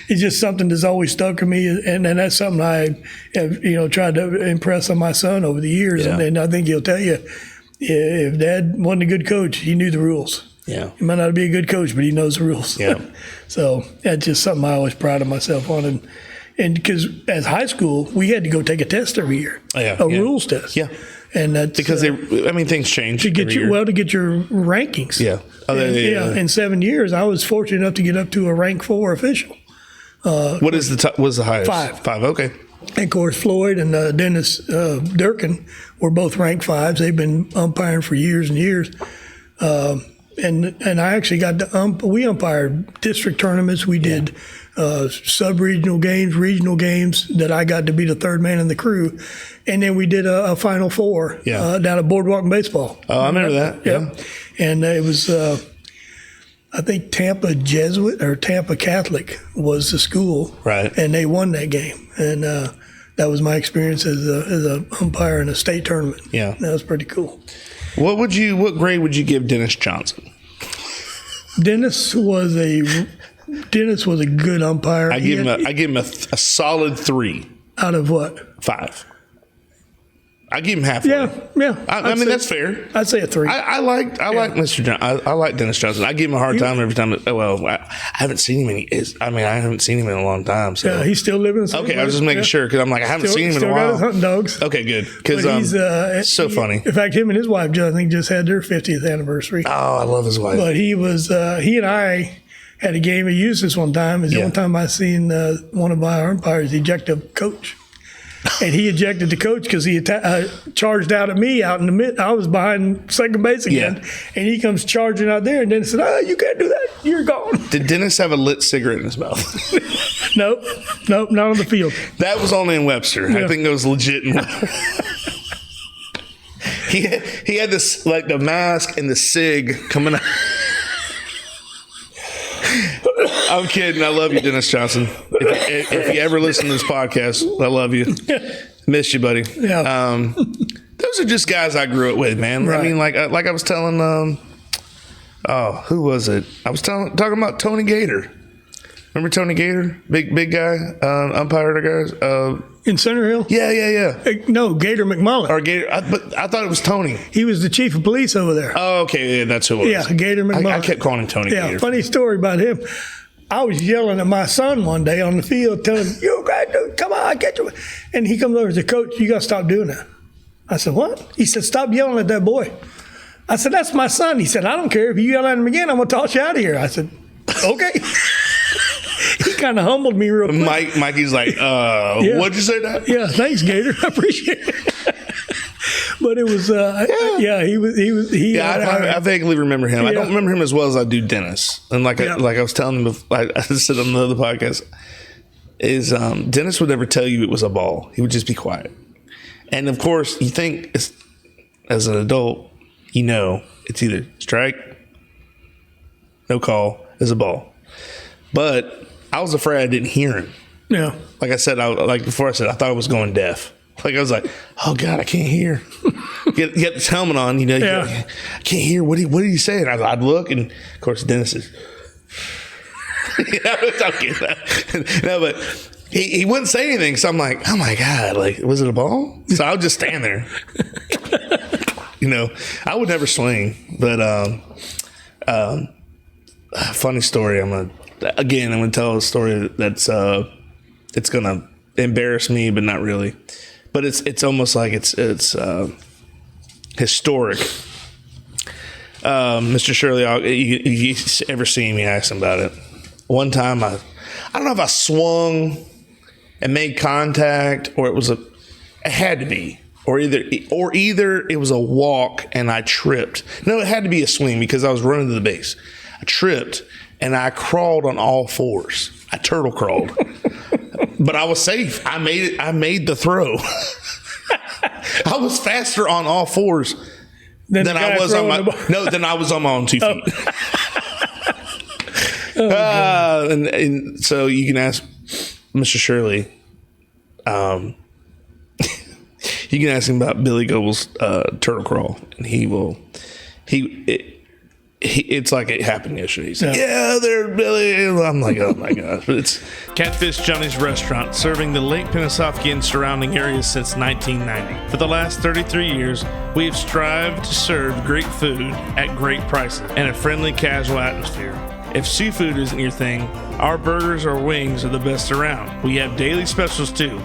[SPEAKER 4] just something that's always stuck with me, and that's something I have tried to impress on my son over the years. Yeah. And I think he'll tell you, if Dad wasn't a good coach, he knew the rules.
[SPEAKER 1] Yeah,
[SPEAKER 4] he might not be a good coach, but he knows the rules.
[SPEAKER 1] Yeah.
[SPEAKER 4] So that's just something I always prided myself on. And because as high school, we had to go take a test every year, rules test.
[SPEAKER 1] Yeah.
[SPEAKER 4] And that's
[SPEAKER 1] because things change
[SPEAKER 4] to get your rankings.
[SPEAKER 1] Yeah.
[SPEAKER 4] In 7 years, I was fortunate enough to get up to a rank 4 official.
[SPEAKER 1] What's the highest?
[SPEAKER 4] 5.
[SPEAKER 1] Okay.
[SPEAKER 4] And of course, Floyd and Dennis Durkin were both ranked 5s. They've been umpiring for years and years. And I actually got to we umpired district tournaments. We did sub-regional games, regional games that I got to be the third man in the crew. And then we did a Final Four down at Boardwalk Baseball.
[SPEAKER 1] Oh, I remember that.
[SPEAKER 4] Yep. Yeah. And it was, I think Tampa Jesuit or Tampa Catholic was the school.
[SPEAKER 1] Right.
[SPEAKER 4] And they won that game. And that was my experience as a umpire in a state tournament.
[SPEAKER 1] Yeah.
[SPEAKER 4] That was pretty cool.
[SPEAKER 1] What grade would you give Dennis Johnson?
[SPEAKER 4] Dennis was a good umpire.
[SPEAKER 1] I give him a solid 3
[SPEAKER 4] out of what?
[SPEAKER 1] 5. I give him halfway.
[SPEAKER 4] Yeah.
[SPEAKER 1] I mean that's fair.
[SPEAKER 4] I'd say a 3.
[SPEAKER 1] I like Mr. John. I like Dennis Johnson. I give him a hard time every time. Well, I haven't seen him I haven't seen him in a long time. So
[SPEAKER 4] he's still living.
[SPEAKER 1] Okay, I was just making sure because I'm like I haven't seen him in a while.
[SPEAKER 4] Still got his hunting dogs.
[SPEAKER 1] Okay, good because he's so funny.
[SPEAKER 4] In fact, him and his wife, I think, just had their 50th anniversary.
[SPEAKER 1] Oh, I love his wife.
[SPEAKER 4] But he and I had a game of Eustis one time. It's the only time I seen one of my umpires eject a coach. And he ejected the coach because he charged out at me out in the mid. I was behind second base again, and he comes charging out there. And Dennis said, "Oh, you can't do that. You're gone." Did
[SPEAKER 1] Dennis have a lit cigarette in his mouth?
[SPEAKER 4] Nope, not on the field.
[SPEAKER 1] That was only in Webster. Yeah. I think that was legit. He had this like the mask and the cig coming out. I'm kidding. I love you, Dennis Johnson. If you ever listen to this podcast, I love you. Miss you, buddy.
[SPEAKER 4] Yeah.
[SPEAKER 1] Those are just guys I grew up with, man. Right. I mean, like I was telling, who was it? I was talking about Tony Gator. Remember Tony Gator? Big guy, umpire guys.
[SPEAKER 4] In Center Hill?
[SPEAKER 1] Yeah.
[SPEAKER 4] No, Gator McMullen.
[SPEAKER 1] Or Gator, but I thought it was Tony.
[SPEAKER 4] He was the chief of police over there.
[SPEAKER 1] Oh, okay, yeah, that's who it was.
[SPEAKER 4] Yeah, Gator McMullen.
[SPEAKER 1] I kept calling him Tony Gator.
[SPEAKER 4] Yeah, funny story about him. I was yelling at my son one day on the field, telling him, "You guys, come on, I get you." And he comes over and said, "Coach, you got to stop doing that." I said, "What?" He said, "Stop yelling at that boy." I said, "That's my son." He said, "I don't care. If you yell at him again, I'm going to toss you out of here." I said, "Okay." He kind of humbled me real quick.
[SPEAKER 1] Mikey's like, what'd you say that?
[SPEAKER 4] Yeah, thanks, Gator. I appreciate it. But it was, he.
[SPEAKER 1] I vaguely remember him. Yeah. I don't remember him as well as I do Dennis. And like I was telling him, I said on the other podcast, is Dennis would never tell you it was a ball. He would just be quiet. And of course, you think as an adult, it's either strike, no call, is a ball. But I was afraid I didn't hear him.
[SPEAKER 4] Yeah.
[SPEAKER 1] Like I said, before I said, I thought I was going deaf. Like I was like, oh God, I can't hear. Get this helmet on, I can't hear. What did he say? And I'd look, and of course Dennis is. No, but he wouldn't say anything. So I'm like, oh my God, like was it a ball? So I would just stand there. I would never swing, but funny story. I'm gonna tell a story that's it's gonna embarrass me, but not really. But it's almost like it's historic. Mr. Shirley, you ever seen me ask him about it? One time I don't know if I swung and made contact, or it had to be, or either it was a walk and I tripped. No, it had to be a swing because I was running to the base. I tripped and I crawled on all fours. I turtle crawled. But I was safe. I made it. I made the throw. I was faster on all fours than I was on my own 2 feet. And so you can ask Mr. Shirley. You can ask him about Billy Goble's turtle crawl, and it's like it happened yesterday. He's like, yeah, they're Billy. I'm like, oh my gosh. But it's Catfish Johnny's Restaurant, serving the Lake Pennsauken and surrounding areas since 1990. For the last 33 years, we have strived to serve great food at great prices and a friendly, casual atmosphere. If seafood isn't your thing, our burgers or wings are the best around. We have daily specials too.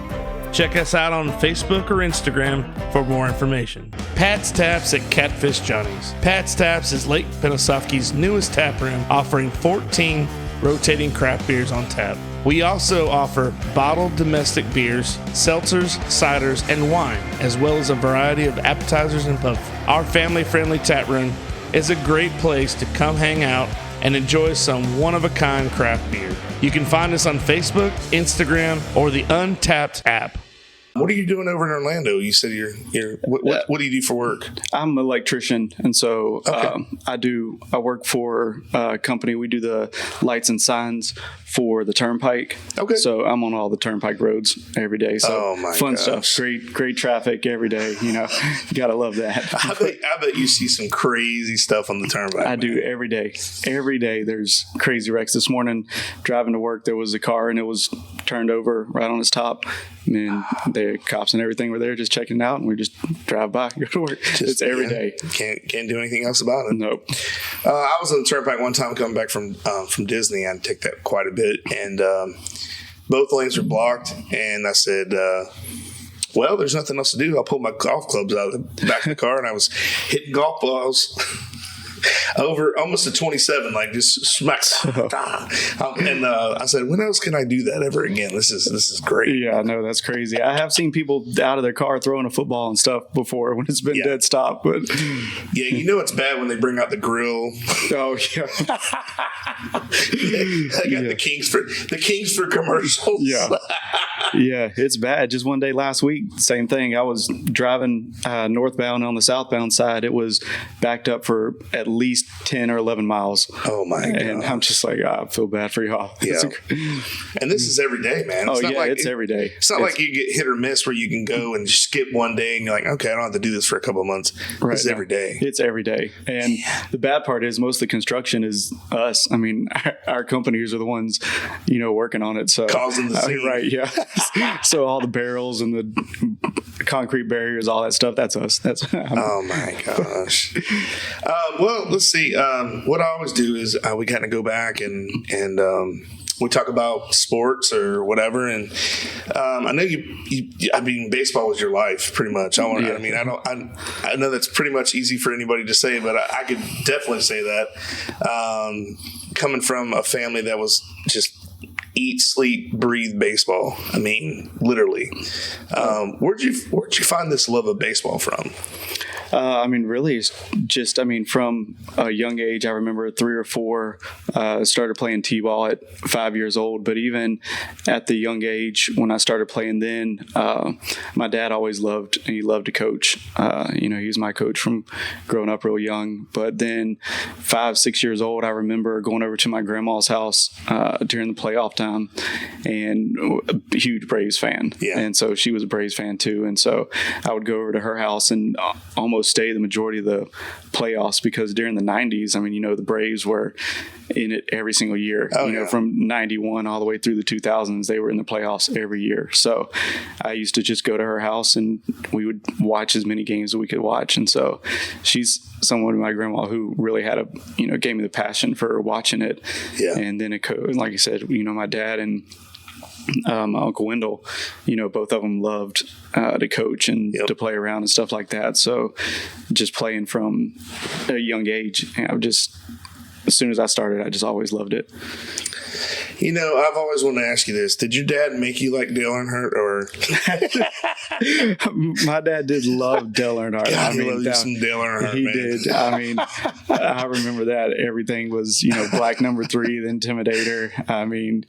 [SPEAKER 1] Check us out on Facebook or Instagram for more information. Pat's Taps at Catfish Johnny's. Pat's Taps is Lake Penosauke's newest tap room, offering 14 rotating craft beers on tap. We also offer bottled domestic beers, seltzers, ciders, and wine, as well as a variety of appetizers and pub. Our family-friendly tap room is a great place to come hang out and enjoy some one-of-a-kind craft beer. You can find us on Facebook, Instagram, or the Untapped app. What are you doing over in Orlando? You said what do you do for work?
[SPEAKER 5] I'm an electrician, and so I work for a company. We do the lights and signs for the turnpike. Okay. So I'm on all the turnpike roads every day. So fun stuff. Great traffic every day. You gotta love that.
[SPEAKER 1] I bet you see some crazy stuff on the turnpike.
[SPEAKER 5] I do every day. Every day there's crazy wrecks. This morning driving to work, there was a car and it was turned over right on its top. And the cops and everything were there just checking it out, and we just drive by, go to work. It's every day.
[SPEAKER 1] Can't do anything else about it.
[SPEAKER 5] Nope.
[SPEAKER 1] I was on the turnpike one time coming back from Disney. I had to take that quite a bit, and both lanes were blocked. And I said, well, there's nothing else to do. I'll pull my golf clubs out of the back of the car, and I was hitting golf balls over almost to 27, like just smacks. And I said, when else can I do that ever again? This is great.
[SPEAKER 5] Yeah, I know, that's crazy. I have seen people out of their car throwing a football and stuff before when it's been dead stop. But
[SPEAKER 1] yeah, it's bad when they bring out the grill.
[SPEAKER 5] Oh yeah,
[SPEAKER 1] I got the Kingsford commercials.
[SPEAKER 5] Yeah, yeah, it's bad. Just one day last week, same thing. I was driving northbound on the southbound side. It was backed up for at least 10 or 11 miles.
[SPEAKER 1] Oh my God.
[SPEAKER 5] And I'm just like, I feel bad for y'all.
[SPEAKER 1] Yeah. And this is every day, man.
[SPEAKER 5] It's not like, it's every day.
[SPEAKER 1] It's not like you get hit or miss where you can go and skip one day and you're like, okay, I don't have to do this for a couple of months. Right. It's every day.
[SPEAKER 5] It's every day. And the bad part is most of the construction is us. I mean, our companies are the ones, working on it. So
[SPEAKER 1] causing the scene.
[SPEAKER 5] Right. Yeah. So all the barrels and the concrete barriers, all that stuff, that's us.
[SPEAKER 1] Oh my gosh. Well, let's see. What I always do is we kind of go back and we talk about sports or whatever. And I know you baseball was your life pretty much. I know that's pretty much easy for anybody to say, but I could definitely say that coming from a family that was just eat, sleep, breathe baseball. I mean, literally. Where'd you find this love of baseball from?
[SPEAKER 5] Really, from a young age, I remember 3 or 4, started playing T-ball at 5 years old. But even at the young age, when I started playing then, my dad always loved to coach. He was my coach from growing up real young. But then 5, 6 years old, I remember going over to my grandma's house during the playoff time, and a huge Braves fan. Yeah. And so she was a Braves fan too. And so I would go over to her house and almost stay the majority of the playoffs, because during the 90s, the Braves were in it every single year. From 91 all the way through the 2000s, they were in the playoffs every year. So I used to just go to her house and we would watch as many games as we could watch. And so she's someone, my grandma, who really had gave me the passion for watching it. Yeah. And then like I said, my dad and my Uncle Wendell, both of them loved to coach and to play around and stuff like that. So just playing from a young age, as soon as I started, I just always loved it.
[SPEAKER 1] I've always wanted to ask you this. Did your dad make you like Dale Earnhardt, or?
[SPEAKER 5] My dad did love Dale Earnhardt.
[SPEAKER 1] God, he loved some Dale Earnhardt,
[SPEAKER 5] he
[SPEAKER 1] man.
[SPEAKER 5] Did. I remember that. Everything was, black number 3, the Intimidator.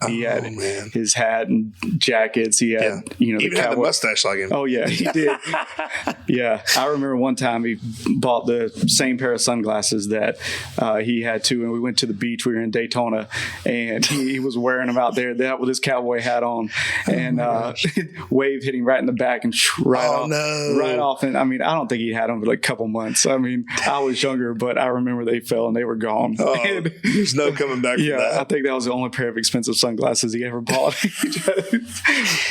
[SPEAKER 5] He had his hat and jackets. He had,
[SPEAKER 1] even had the mustache like him.
[SPEAKER 5] Oh, yeah, he did. Yeah. I remember one time he bought the same pair of sunglasses that he had too, and we went to the beach. We were in Daytona, and he was wearing them out there, that with his cowboy hat on, and wave hitting right in the back and right off. And I don't think he had them for like a couple months. I was younger, but I remember they fell and they were gone.
[SPEAKER 1] There's no coming back from that.
[SPEAKER 5] I think that was the only pair of expensive sunglasses he ever bought.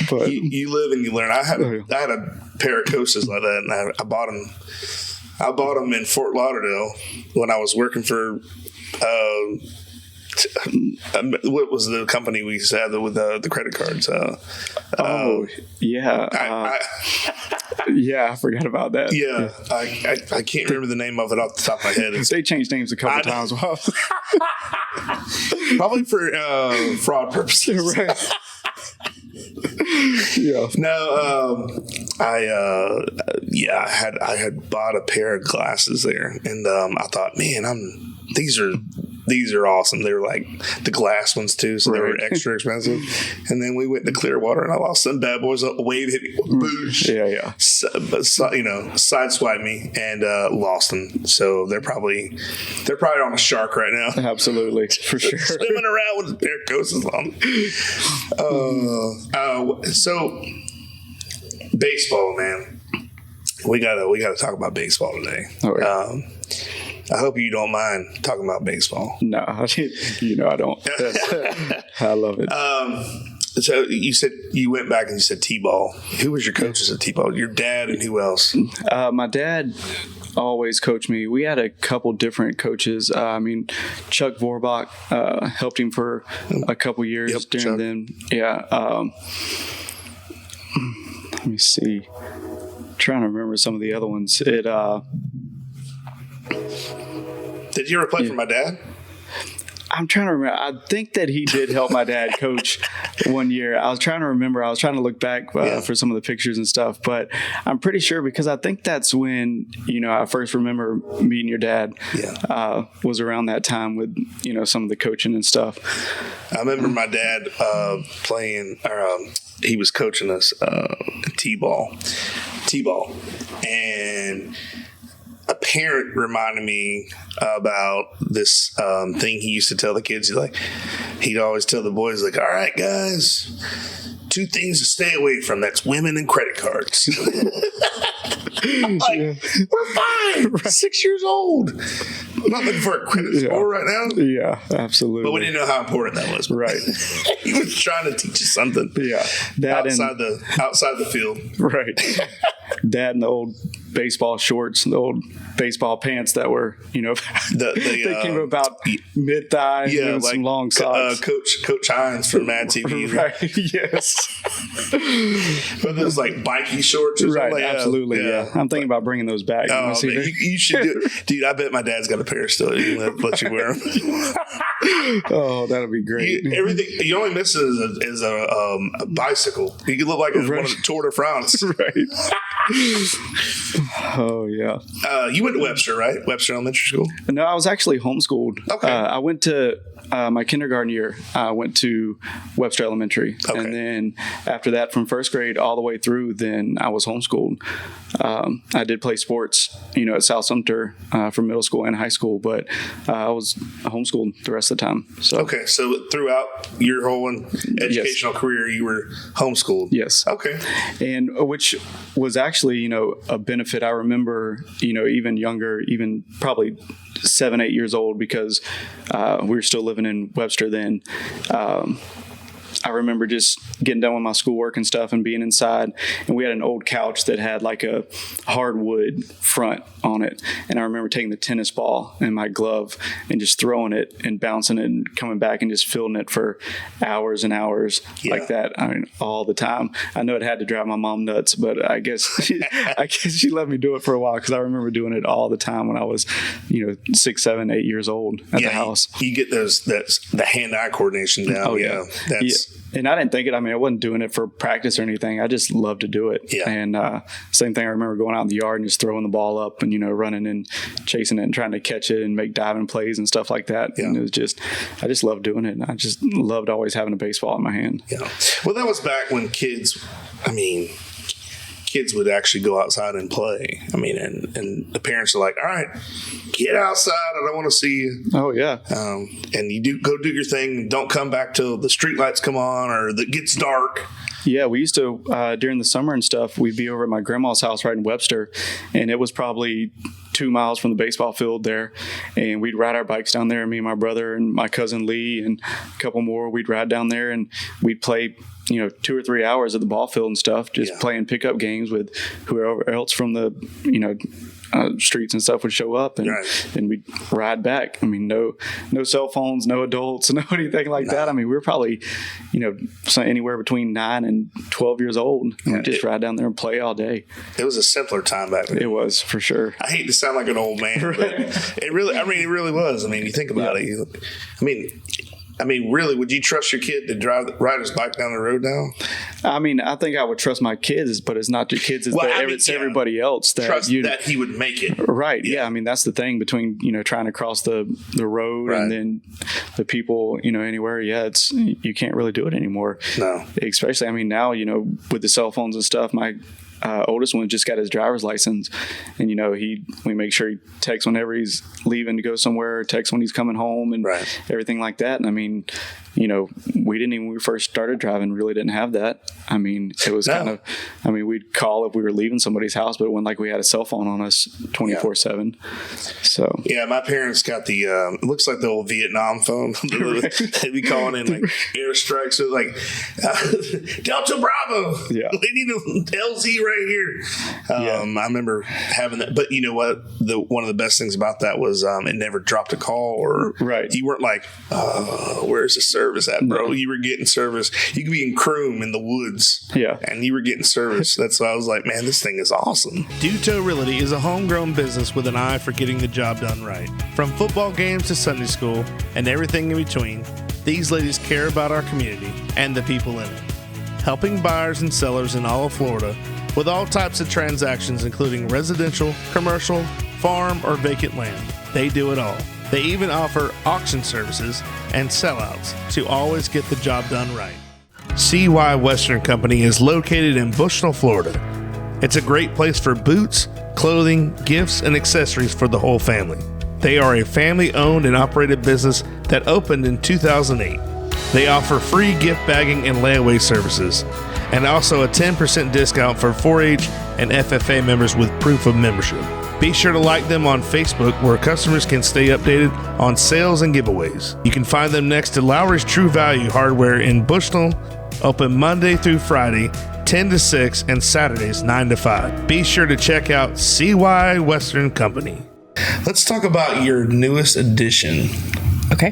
[SPEAKER 5] But
[SPEAKER 1] you live and you learn. I had a pair of Costas like that, and I bought them in Fort Lauderdale when I was working for What was the company we used to have with the credit cards?
[SPEAKER 5] Yeah. Yeah, I forgot about that.
[SPEAKER 1] Yeah. I can't remember the name of it off the top of my head.
[SPEAKER 5] They changed names a couple times.
[SPEAKER 1] Probably for fraud purposes. Right.
[SPEAKER 5] Yeah.
[SPEAKER 1] No, I had bought a pair of glasses there, and I thought, man, these are awesome. They were like the glass ones too, so they were extra expensive. And then we went to Clearwater, and I lost some bad boys. A wave hit me, boosh.
[SPEAKER 5] Yeah.
[SPEAKER 1] Sideswiped me and lost them. So they're probably on a shark right now.
[SPEAKER 5] Absolutely, for sure.
[SPEAKER 1] Swimming around with a pair of coasters on. So baseball, man. We gotta talk about baseball today.
[SPEAKER 5] Okay.
[SPEAKER 1] I hope you don't mind talking about baseball.
[SPEAKER 5] No, I don't. I love it.
[SPEAKER 1] So you said you went back and you said T-ball. Who was your coaches at T-ball? Your dad and who else?
[SPEAKER 5] My dad always coached me. We had a couple different coaches. Chuck Vorbach helped him for a couple years during them. Yeah. Let me see. I'm trying to remember some of the other ones.
[SPEAKER 1] Did you ever play for my dad?
[SPEAKER 5] I'm trying to remember. I think that he did help my dad coach one year. I was trying to remember. I was trying to look back for some of the pictures and stuff, but I'm pretty sure because I think that's when, I first remember meeting your dad. Yeah. Was around that time with, some of the coaching and stuff.
[SPEAKER 1] I remember my dad playing, he was coaching us T-ball. And a parent reminded me about this thing he used to tell the kids. He'd always tell the boys, all right, guys, 2 things to stay away from. That's women and credit cards. I'm like, we're fine. Right. 6 years old. I'm not looking for a credit score right now.
[SPEAKER 5] Yeah, absolutely.
[SPEAKER 1] But we didn't know how important that was.
[SPEAKER 5] Right.
[SPEAKER 1] He was trying to teach us something.
[SPEAKER 5] Yeah.
[SPEAKER 1] Outside the field.
[SPEAKER 5] Right. Dad in the old baseball shorts and the old baseball pants that were, they came about mid-thigh with some long socks.
[SPEAKER 1] Coach Hines from Mad TV.
[SPEAKER 5] Right, yes.
[SPEAKER 1] But those bikey shorts or something.
[SPEAKER 5] Right, absolutely, yeah. I'm thinking about bringing those back.
[SPEAKER 1] You should do it. Dude, I bet my dad's got a pair still. Let you wear them.
[SPEAKER 5] Oh, that'd be great.
[SPEAKER 1] Everything you only miss is a bicycle. You could look like one of the Tour de France.
[SPEAKER 5] Right. Oh, yeah.
[SPEAKER 1] You went to Webster, right? Webster Elementary School?
[SPEAKER 5] No, I was actually homeschooled.
[SPEAKER 1] Okay.
[SPEAKER 5] I went to my kindergarten year. I went to Webster Elementary.
[SPEAKER 1] Okay.
[SPEAKER 5] And then after that, from first grade all the way through, then I was homeschooled. I did play sports, at South Sumter for middle school and high school, but I was homeschooled the rest of the time. So.
[SPEAKER 1] Okay. So throughout your whole educational career, you were homeschooled?
[SPEAKER 5] Yes.
[SPEAKER 1] Okay.
[SPEAKER 5] And which was actually, a benefit. I remember, even younger, even probably 7-8 years old, because we were still living in Webster then. I remember just getting done with my schoolwork and stuff and being inside, and we had an old couch that had a hardwood front on it. And I remember taking the tennis ball and my glove and just throwing it and bouncing it and coming back and just fielding it for hours and hours like that. I mean, all the time. I know it had to drive my mom nuts, but I guess she let me do it for a while, because I remember doing it all the time when I was, 6, 7, 8 years old at the house.
[SPEAKER 1] You get the hand-eye coordination down.
[SPEAKER 5] Oh, yeah. And I didn't think it. I mean, I wasn't doing it for practice or anything. I just loved to do it. Yeah. And same thing. I remember going out in the yard and just throwing the ball up and, running and chasing it and trying to catch it and make diving plays and stuff like that. Yeah. And it was I just loved doing it. And I just loved always having a baseball in my hand.
[SPEAKER 1] Yeah. Well, that was back when kids would actually go outside and play. I mean, and the parents are like, all right, get outside. I don't want to see you.
[SPEAKER 5] Oh, yeah.
[SPEAKER 1] And you go do your thing. Don't come back till the street lights come on or it gets dark.
[SPEAKER 5] Yeah, we used to, during the summer and stuff, we'd be over at my grandma's house right in Webster, and it was probably 2 miles from the baseball field there, and we'd ride our bikes down there, me and my brother and my cousin Lee and a couple more. We'd ride down there and we'd play 2 or 3 hours at the ball field and stuff, just playing pickup games with whoever else from the streets and stuff would show up, and we'd ride back. I mean, no cell phones, no adults, no anything like that. I mean, we were probably, anywhere between 9 and 12 years old. And we'd just ride down there and play all day.
[SPEAKER 1] It was a simpler time back then.
[SPEAKER 5] It was, for sure.
[SPEAKER 1] I hate to sound like an old man, but it really was. I mean, you think about it. I mean, really, would you trust your kid to ride his bike down the road now?
[SPEAKER 5] I mean, I think I would trust my kids, but it's not your kids. It's everybody else that
[SPEAKER 1] trust that he would make it.
[SPEAKER 5] Right. Yeah. I mean, that's the thing between, trying to cross the road and then the people, anywhere. Yeah. You can't really do it anymore. No. Especially, I mean, now, with the cell phones and stuff, my oldest one just got his driver's license, and we make sure he texts whenever he's leaving to go somewhere, texts when he's coming home, and everything like that. And I mean, we didn't even, when we first started driving, really didn't have that. I mean, it was we'd call if we were leaving somebody's house, but it wasn't like we had a cell phone on us 24/7. So
[SPEAKER 1] yeah, my parents got the it looks like the old Vietnam phone. They'd be calling in like airstrikes, so like Delta Bravo. Yeah, we need a LZ right here. I remember having that, but you know what? One of the best things about that was it never dropped a call, or you weren't like, where's the service at, bro? No. You were getting service. You could be in Croom in the woods, and you were getting service. That's why I was like, man, this thing is awesome. Duto Realty is a homegrown business with an eye for getting the job done right. From football games to Sunday school and everything in between, these ladies care about our community and the people in it, helping buyers and sellers in all of Florida with all types of transactions, including residential, commercial, farm, or vacant land. They do it all. They even offer auction services and sellouts to always get the job done right. CY Western Company is located in Bushnell, Florida. It's a great place for boots, clothing, gifts, and accessories for the whole family. They are a family-owned and operated business that opened in 2008. They offer free gift bagging and layaway services, and also a 10% discount for 4-H and FFA members with proof of membership. Be sure to like them on Facebook, where customers can stay updated on sales and giveaways. You can find them next to Lowry's True Value Hardware in Bushnell, open Monday through Friday, 10 to 6, and Saturdays, 9 to 5. Be sure to check out CY Western Company. Let's talk about your newest addition.
[SPEAKER 6] Okay.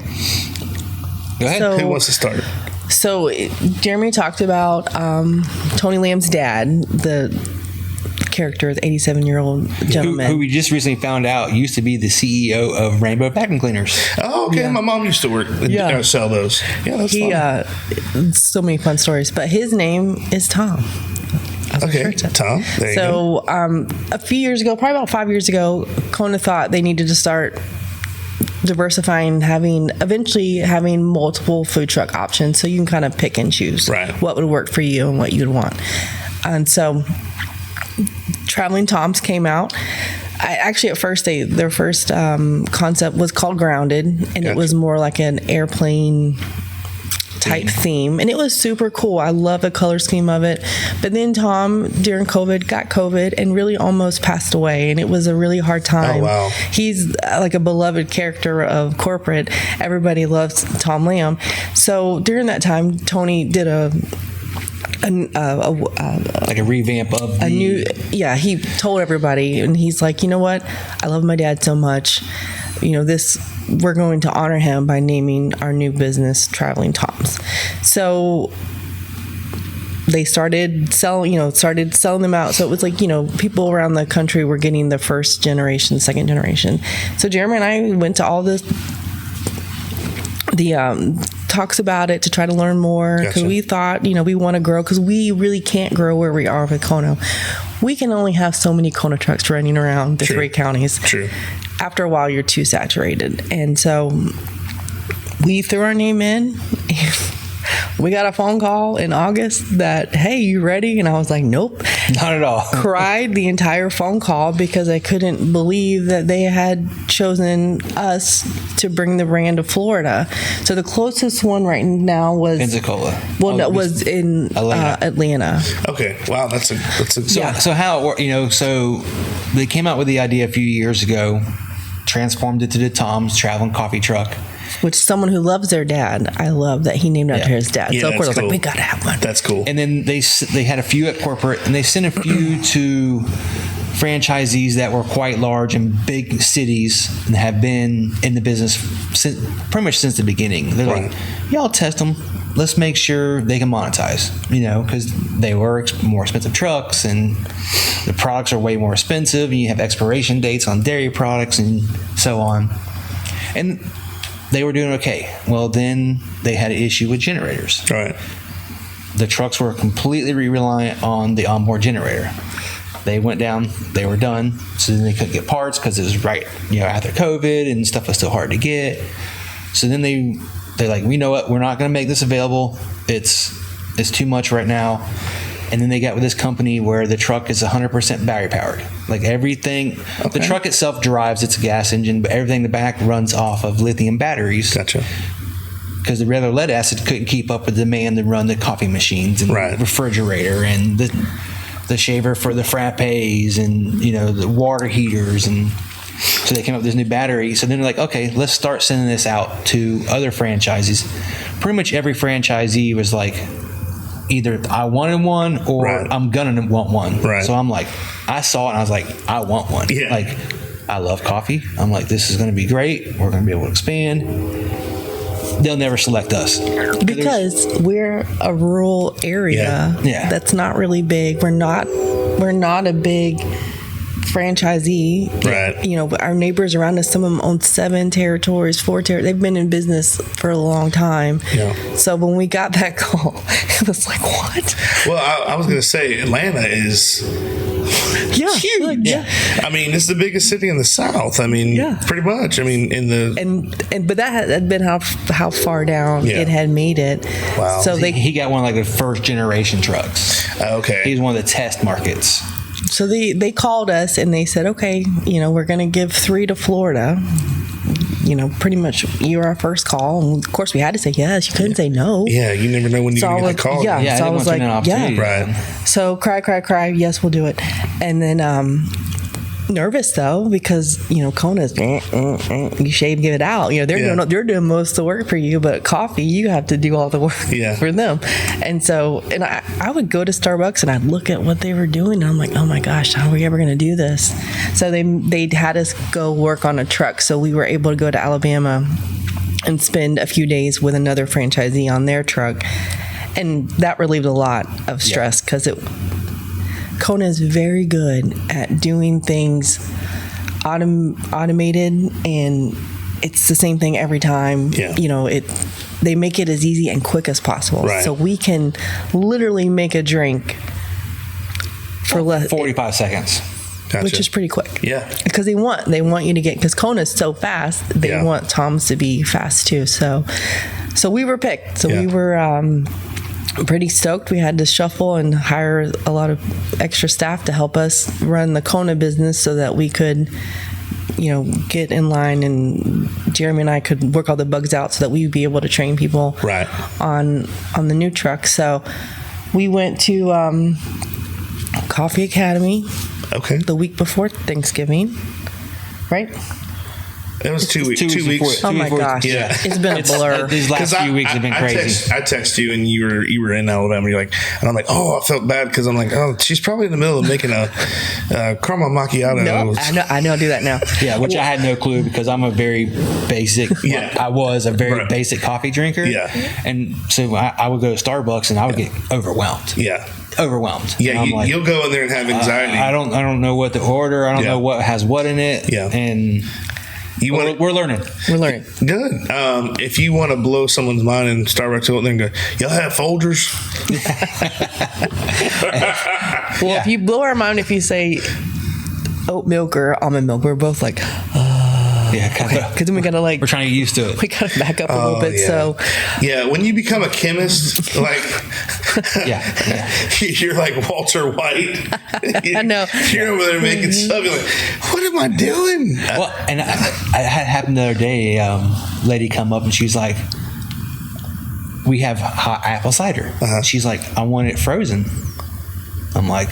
[SPEAKER 1] Go ahead. Who wants to start?
[SPEAKER 6] So Jeremy talked about Tony Lamb's dad, the character, the 87-year-old gentleman
[SPEAKER 7] who we just recently found out used to be the CEO of Rainbow Vacuum Cleaners.
[SPEAKER 1] Oh, okay. Yeah. My mom used to sell those. Yeah, that's fun.
[SPEAKER 6] So many fun stories. But his name is Tom.
[SPEAKER 1] Okay, Tom. There you
[SPEAKER 6] go. A few years ago, probably about 5 years ago, Kona thought they needed to start diversifying, eventually having multiple food truck options, so you can kind of pick and choose what would work for you and what you'd want. And so Traveling Toms came out. Actually, at first, their first concept was called Grounded, and it was more like an airplane type theme, and it was super cool. I love the color scheme of it. But then Tom, during COVID, got COVID and really almost passed away, and it was a really hard time. Oh, wow. He's like a beloved character of corporate. Everybody loves Tom Lamb. So during that time, Tony did
[SPEAKER 7] like a revamp of
[SPEAKER 6] he told everybody, and he's like, you know what, I love my dad so much, we're going to honor him by naming our new business Traveling Toms. So they started selling them out. So it was like, people around the country were getting the first generation, second generation. So Jeremy and I went to all the talks about it to try to learn more, because we thought, we want to grow, because we really can't grow where we are with Kona. We can only have so many Kona trucks running around the three counties. True. After a while, you're too saturated. And so we threw our name in. We got a phone call in August that, hey, you ready? And I was like, nope.
[SPEAKER 7] Not at all.
[SPEAKER 6] Cried the entire phone call because I couldn't believe that they had chosen us to bring the brand to Florida. So the closest one right now was
[SPEAKER 7] Pensacola.
[SPEAKER 6] Well, no, it was in Atlanta.
[SPEAKER 1] Okay. Wow. That's a
[SPEAKER 7] so how it worked, so they came out with the idea a few years ago, transformed it to the Tom's Traveling Coffee Truck.
[SPEAKER 6] Which someone who loves their dad, I love that he named after his dad. So of course I was like, we gotta have one.
[SPEAKER 1] That's cool.
[SPEAKER 7] And then they had a few at corporate, and they sent a few to franchisees that were quite large in big cities and have been in the business pretty much since the beginning. They're like, y'all test them. Let's make sure they can monetize, because they were more expensive trucks and the products are way more expensive. And you have expiration dates on dairy products and so on. And they were doing okay. Well, then they had an issue with generators.
[SPEAKER 1] Right.
[SPEAKER 7] The trucks were completely reliant on the onboard generator. They went down, they were done, so then they couldn't get parts because it was after COVID and stuff was still hard to get. So then they're like, we know what, we're not going to make this available. It's too much right now. And then they got with this company where the truck is 100% battery powered. Like everything, the truck itself drives its gas engine, but everything in the back runs off of lithium batteries.
[SPEAKER 1] Gotcha.
[SPEAKER 7] Because the regular lead acid couldn't keep up with the demand to run the coffee machines and the refrigerator and the shaver for the frappes and the water heaters, and so they came up with this new battery. So then they're like, okay, let's start sending this out to other franchises. Pretty much every franchisee was like, either I wanted one or I'm gonna want one. Right. So I'm like, I saw it and I was like, I want one. Yeah. Like, I love coffee. I'm like, this is gonna be great. We're gonna be able to expand. They'll never select us
[SPEAKER 6] because we're a rural area that's not really big. We're not a big franchisee. Right. Our neighbors around us, some of them own 7 territories, 4 territories. They've been in business for a long time. Yeah. So when we got that call, it was like, what?
[SPEAKER 1] Well, I was going to say Atlanta is huge. I mean, it's the biggest city in the South. I mean, pretty much. I mean,
[SPEAKER 6] but that had been how far down it had made it.
[SPEAKER 7] Wow. So he got one of the first generation trucks.
[SPEAKER 1] Okay.
[SPEAKER 7] He's one of the test markets.
[SPEAKER 6] So they called us and they said, okay, we're going to give 3 to Florida. Pretty much you're our first call. And of course, we had to say yes. You couldn't say no.
[SPEAKER 1] Yeah, you never know when you're going to get the call.
[SPEAKER 6] Yeah, so I was like,
[SPEAKER 1] Right.
[SPEAKER 6] So cry. Yes, we'll do it. And then nervous though, because Kona's you shave, give it out. They're doing most of the work for you, but coffee, you have to do all the work for them. And so, and I would go to Starbucks and I'd look at what they were doing, and I'm like, oh my gosh, how are we ever going to do this? So they had us go work on a truck, so we were able to go to Alabama and spend a few days with another franchisee on their truck, and that relieved a lot of stress because Kona is very good at doing things automated, and it's the same thing every time. Yeah. They make it as easy and quick as possible. Right. So we can literally make a drink for
[SPEAKER 7] 45 seconds.
[SPEAKER 1] Gotcha.
[SPEAKER 6] Which is pretty quick.
[SPEAKER 1] Yeah.
[SPEAKER 6] Because they want you to get, because Kona's so fast, they want Tom's to be fast too. So we were picked. So we were pretty stoked. We had to shuffle and hire a lot of extra staff to help us run the Kona business so that we could, get in line, and Jeremy and I could work all the bugs out so that we would be able to train people on the new truck. So we went to Coffee Academy the week before Thanksgiving, right?
[SPEAKER 1] It was 2 weeks. 2 weeks.
[SPEAKER 6] Oh my gosh!
[SPEAKER 1] Yeah,
[SPEAKER 6] it's been a blur.
[SPEAKER 7] These last few weeks have been crazy.
[SPEAKER 1] I text you, and you were in Alabama. You're like, and I'm like, oh, I felt bad because I'm like, oh, she's probably in the middle of making a caramel macchiato.
[SPEAKER 6] No, I know. I do that now.
[SPEAKER 7] Yeah, which I had no clue because I'm a very basic. I was a very basic coffee drinker.
[SPEAKER 1] Yeah,
[SPEAKER 7] and so I would go to Starbucks and I would get overwhelmed.
[SPEAKER 1] Yeah.
[SPEAKER 7] Overwhelmed.
[SPEAKER 1] Yeah, you'll go in there and have anxiety.
[SPEAKER 7] I don't know what to order. I don't know what has what in it.
[SPEAKER 1] Yeah,
[SPEAKER 7] and. We're learning.
[SPEAKER 6] We're learning.
[SPEAKER 1] Good. If you want to blow someone's mind in Starbucks, go in there and go, y'all have Folgers?
[SPEAKER 6] If you blow our mind, if you say oat milk or almond milk, we're both like, because then we gotta
[SPEAKER 7] we're trying to get used to it.
[SPEAKER 6] We gotta back up a little bit. So
[SPEAKER 1] when you become a chemist, you're like Walter White.
[SPEAKER 6] I know.
[SPEAKER 1] You're over there making stuff. You're like, what am I doing?
[SPEAKER 7] Well, and I had happened the other day. Lady come up and she's like, "We have hot apple cider." She's like, "I want it frozen." I'm like,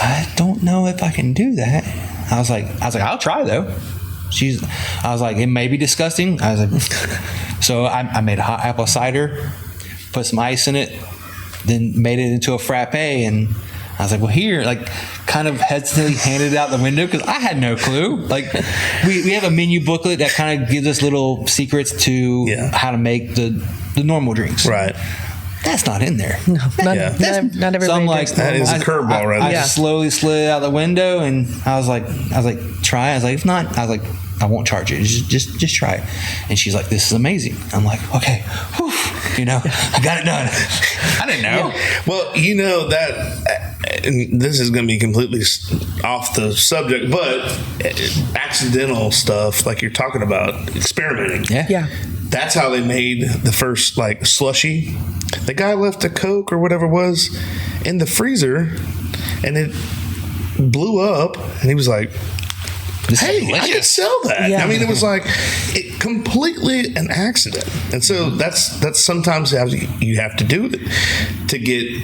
[SPEAKER 7] "I don't know if I can do that." I was like, "I'll try though." I was like, it may be disgusting. I was like, so I made a hot apple cider, put some ice in it, then made it into a frappe, and I was like, well, here, like, kind of hesitantly handed it out the window because I had no clue. Like, we have a menu booklet that kind of gives us little secrets to how to make the normal drinks.
[SPEAKER 1] Right.
[SPEAKER 7] That's not in there.
[SPEAKER 6] No, not everybody.
[SPEAKER 7] So I'm like,
[SPEAKER 1] that is a curveball, right?
[SPEAKER 7] I slowly slid out the window, and I was like, try. I was like, if not, I was like, I won't charge you. Just try it. And she's like, this is amazing. I'm like, okay, whew, I got it done. I didn't know.
[SPEAKER 1] Yeah. Well, that, and this is going to be completely off the subject, but accidental stuff like you're talking about, experimenting.
[SPEAKER 6] Yeah.
[SPEAKER 1] That's how they made the first slushy. The guy left a Coke or whatever it was in the freezer, and it blew up, and he was like, hey, I could sell that. Yeah. I mean, it was completely an accident. And so that's sometimes how you have to do it to get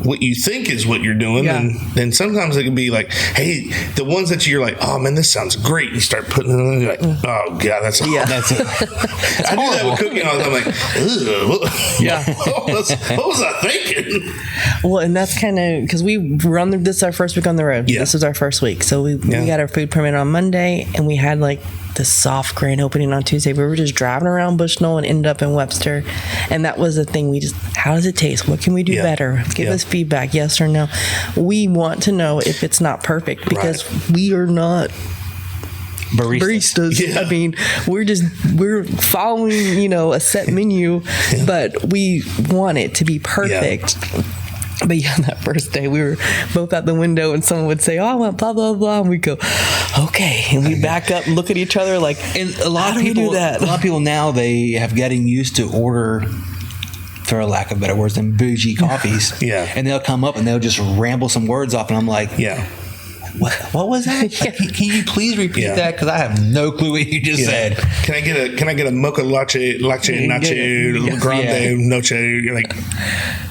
[SPEAKER 1] what you think is what you're doing. Yeah. And then sometimes it can be like, hey, the ones that you're like, oh man, this sounds great. You start putting it in and you're like, oh God, that's that's it. I do that with cooking all the time. I'm like, ugh.
[SPEAKER 6] Yeah.
[SPEAKER 1] What was I thinking?
[SPEAKER 6] Well, and that's kind of because this is our first week on the road. Yeah. This is our first week. So we got our food permit on Monday, and we had the soft grand opening on Tuesday. We were just driving around Bushnell and ended up in Webster. And that was the thing. How does it taste? What can we do better? Give us feedback, yes or no. We want to know if it's not perfect because we are not baristas. Yeah. I mean, we're following, a set menu, but we want it to be perfect. Yeah. But that first day we were both out the window and someone would say, oh, I want blah, blah, blah. And we'd go, okay. And we back up and look at each other like,
[SPEAKER 7] and a lot of people do that. A lot of people now, they have getting used to order, for a lack of better words, than bougie coffees.
[SPEAKER 1] Yeah.
[SPEAKER 7] And they'll come up and they'll just ramble some words off. And I'm like, what was that? Can you please repeat that? Because I have no clue what you just said.
[SPEAKER 1] Can I get a mocha latte nacho grande noche? You're like,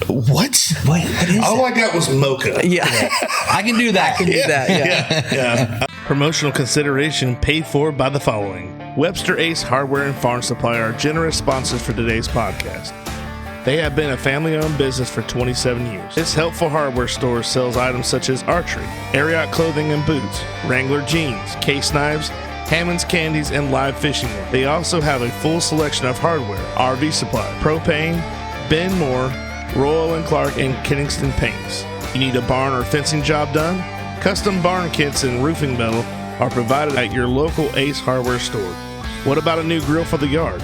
[SPEAKER 1] what is all that? I got was mocha.
[SPEAKER 6] Yeah.
[SPEAKER 7] I can do that.
[SPEAKER 1] Yeah. Promotional consideration paid for by the following: Webster Ace Hardware and Farm Supply are generous sponsors for today's podcast. They have been a family-owned business for 27 years. This helpful hardware store sells items such as archery, Ariat clothing and boots, Wrangler jeans, case knives, Hammond's candies, and live fishing gear. They also have a full selection of hardware, RV supply, propane, Ben Moore, Royal & Clark, and Kingston paints. You need a barn or fencing job done? Custom barn kits and roofing metal are provided at your local Ace Hardware store. What about a new grill for the yard?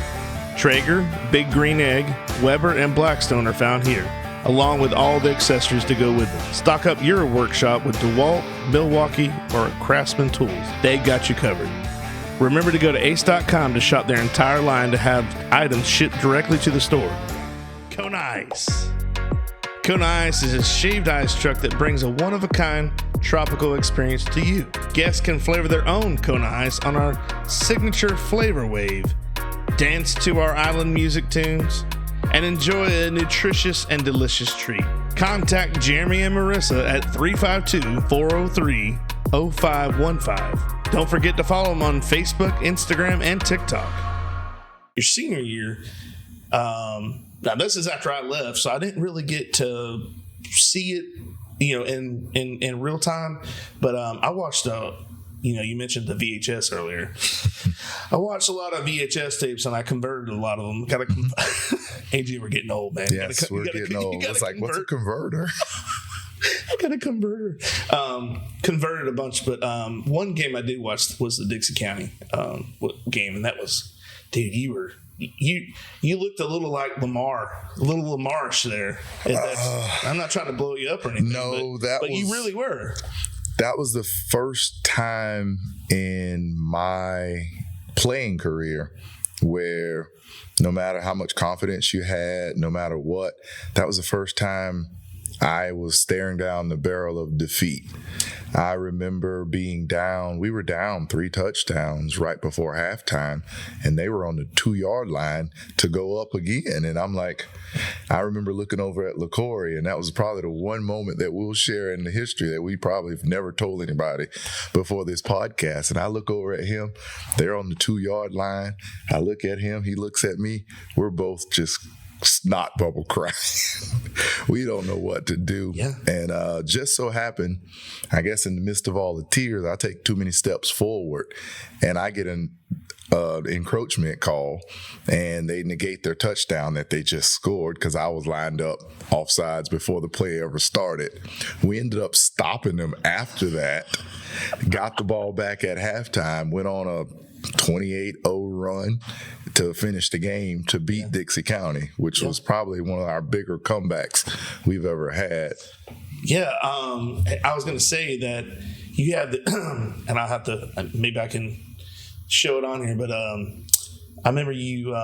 [SPEAKER 1] Traeger, Big Green Egg, Weber, and Blackstone are found here, along with all the accessories to go with them. Stock up your workshop with DeWalt, Milwaukee, or Craftsman tools. They got you covered. Remember to go to ace.com to shop their entire line to have items shipped directly to the store. Kona Ice. Kona Ice is a shaved ice truck that brings a one-of-a-kind tropical experience to you. Guests can flavor their own Kona Ice on our signature flavor wave, dance to our island music tunes, and enjoy a nutritious and delicious treat. Contact Jeremy and Marissa at 352-403-0515. Don't forget to follow them on Facebook, Instagram, and TikTok. Your senior year, now this is after I left, so I didn't really get to see it, in real time, but I watched you mentioned the VHS earlier. I watched a lot of VHS tapes and I converted a lot of them. AJ, we're getting old, man.
[SPEAKER 8] Yes, we're getting old. It's like, what's a converter?
[SPEAKER 1] I got a converter. Converted a bunch, but one game I did watch was the Dixie County game, and that was, dude, you looked a little like Lamar, a little Lamarish there. I'm not trying to blow you up or anything.
[SPEAKER 8] No,
[SPEAKER 1] but you really were.
[SPEAKER 8] That was the first time in my playing career where no matter how much confidence you had, no matter what, that was the first time I was staring down the barrel of defeat. I remember being down, we were down 3 touchdowns right before halftime, and they were on the 2-yard line to go up again. And I'm like, I remember looking over at LaCory, and that was probably the one moment that we'll share in the history that we probably have never told anybody before this podcast. And I look over at him, they're on the 2-yard line. I look at him, he looks at me. We're both just snot bubble crying. We don't know what to do.
[SPEAKER 1] Yeah.
[SPEAKER 8] And just so happened, I guess in the midst of all the tears, I take too many steps forward and I get an encroachment call, and they negate their touchdown that they just scored because I was lined up offsides before the play ever started. We ended up stopping them after that, got the ball back at halftime, went on a 28-0 run to finish the game to beat Dixie County, which was probably one of our bigger comebacks we've ever had.
[SPEAKER 1] Yeah, I was going to say that you had the, and I'll have to, maybe I can show it on here, but I remember you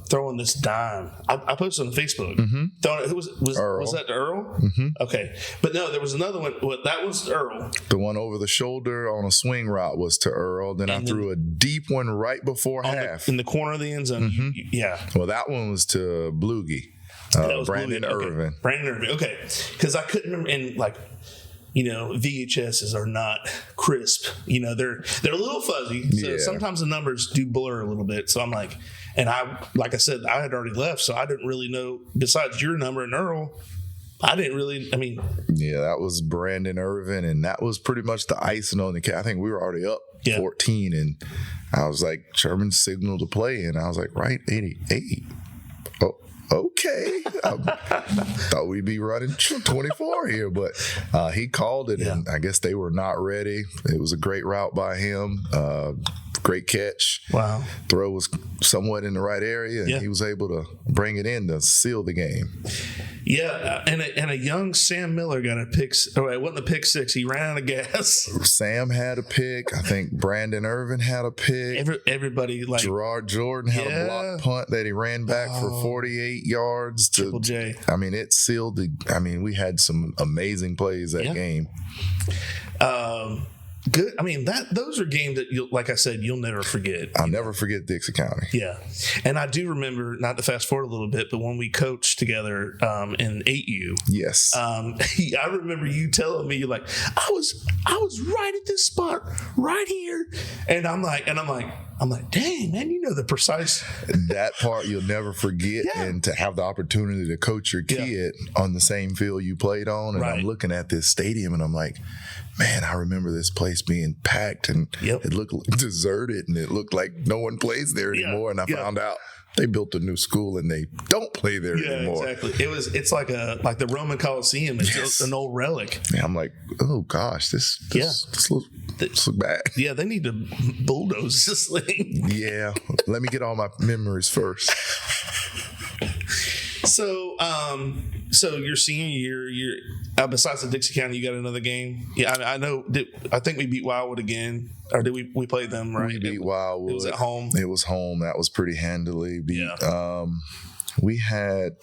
[SPEAKER 1] throwing this dime. I posted on Facebook. Mm-hmm. Throwing it, was that Earl?
[SPEAKER 8] Mm-hmm.
[SPEAKER 1] Okay, but no, there was another one. Well, that was Earl.
[SPEAKER 8] The one over the shoulder on a swing route was to Earl. Then I threw a deep one right before half
[SPEAKER 1] in the corner of the end zone.
[SPEAKER 8] Mm-hmm.
[SPEAKER 1] Yeah.
[SPEAKER 8] Well, that one was to Bloogie. Brandon Irvin.
[SPEAKER 1] Okay. Brandon Irvin. Okay, because I couldn't remember. And like, VHSs are not crisp. They're a little fuzzy. So sometimes the numbers do blur a little bit. So I'm like, and like I said, I had already left, so I didn't really know. Besides your number and Earl, I didn't really.
[SPEAKER 8] Yeah, that was Brandon Irvin, and that was pretty much the icing on the cake. I think we were already up 14, and I was like, Sherman signaled to play, and I was like, right, 88. Okay. Thought we'd be running 24 here, but he called it, and I guess they were not ready. It was a great route by him. Great catch.
[SPEAKER 1] Wow.
[SPEAKER 8] Throw was somewhat in the right area, and he was able to bring it in to seal the game.
[SPEAKER 1] Yeah, and a young Sam Miller got a pick. Oh, it wasn't a pick six. He ran out of gas.
[SPEAKER 8] Sam had a pick. I think Brandon Irvin had a pick.
[SPEAKER 1] Everybody like
[SPEAKER 8] Gerard Jordan had a block punt that he ran back for 48 yards.
[SPEAKER 1] Triple J.
[SPEAKER 8] It sealed we had some amazing plays that game.
[SPEAKER 1] Good. Those are games that like I said, you'll never forget.
[SPEAKER 8] I'll never forget Dixie County.
[SPEAKER 1] Yeah. And I do remember, not to fast forward a little bit, but when we coached together in 8U.
[SPEAKER 8] Yes.
[SPEAKER 1] I remember you telling me, you're like, I was right at this spot, right here. And I'm like, dang, man, the precise.
[SPEAKER 8] That part you'll never forget. And to have the opportunity to coach your kid on the same field you played on. And I'm looking at this stadium and I'm like, man, I remember this place being packed and it looked deserted and it looked like no one plays there anymore. And I found out they built a new school and they don't play there anymore.
[SPEAKER 1] Exactly. It's like the Roman Coliseum. It's an old relic.
[SPEAKER 8] Yeah, I'm like, oh gosh, this looks bad.
[SPEAKER 1] Yeah, they need to bulldoze this thing.
[SPEAKER 8] Yeah, let me get all my memories first.
[SPEAKER 1] So your senior year, besides the Dixie County, you got another game. Yeah, I know. I think we beat Wildwood again, or did we played them right?
[SPEAKER 8] We beat Wildwood.
[SPEAKER 1] It was at home.
[SPEAKER 8] It was home. That was pretty handily. We had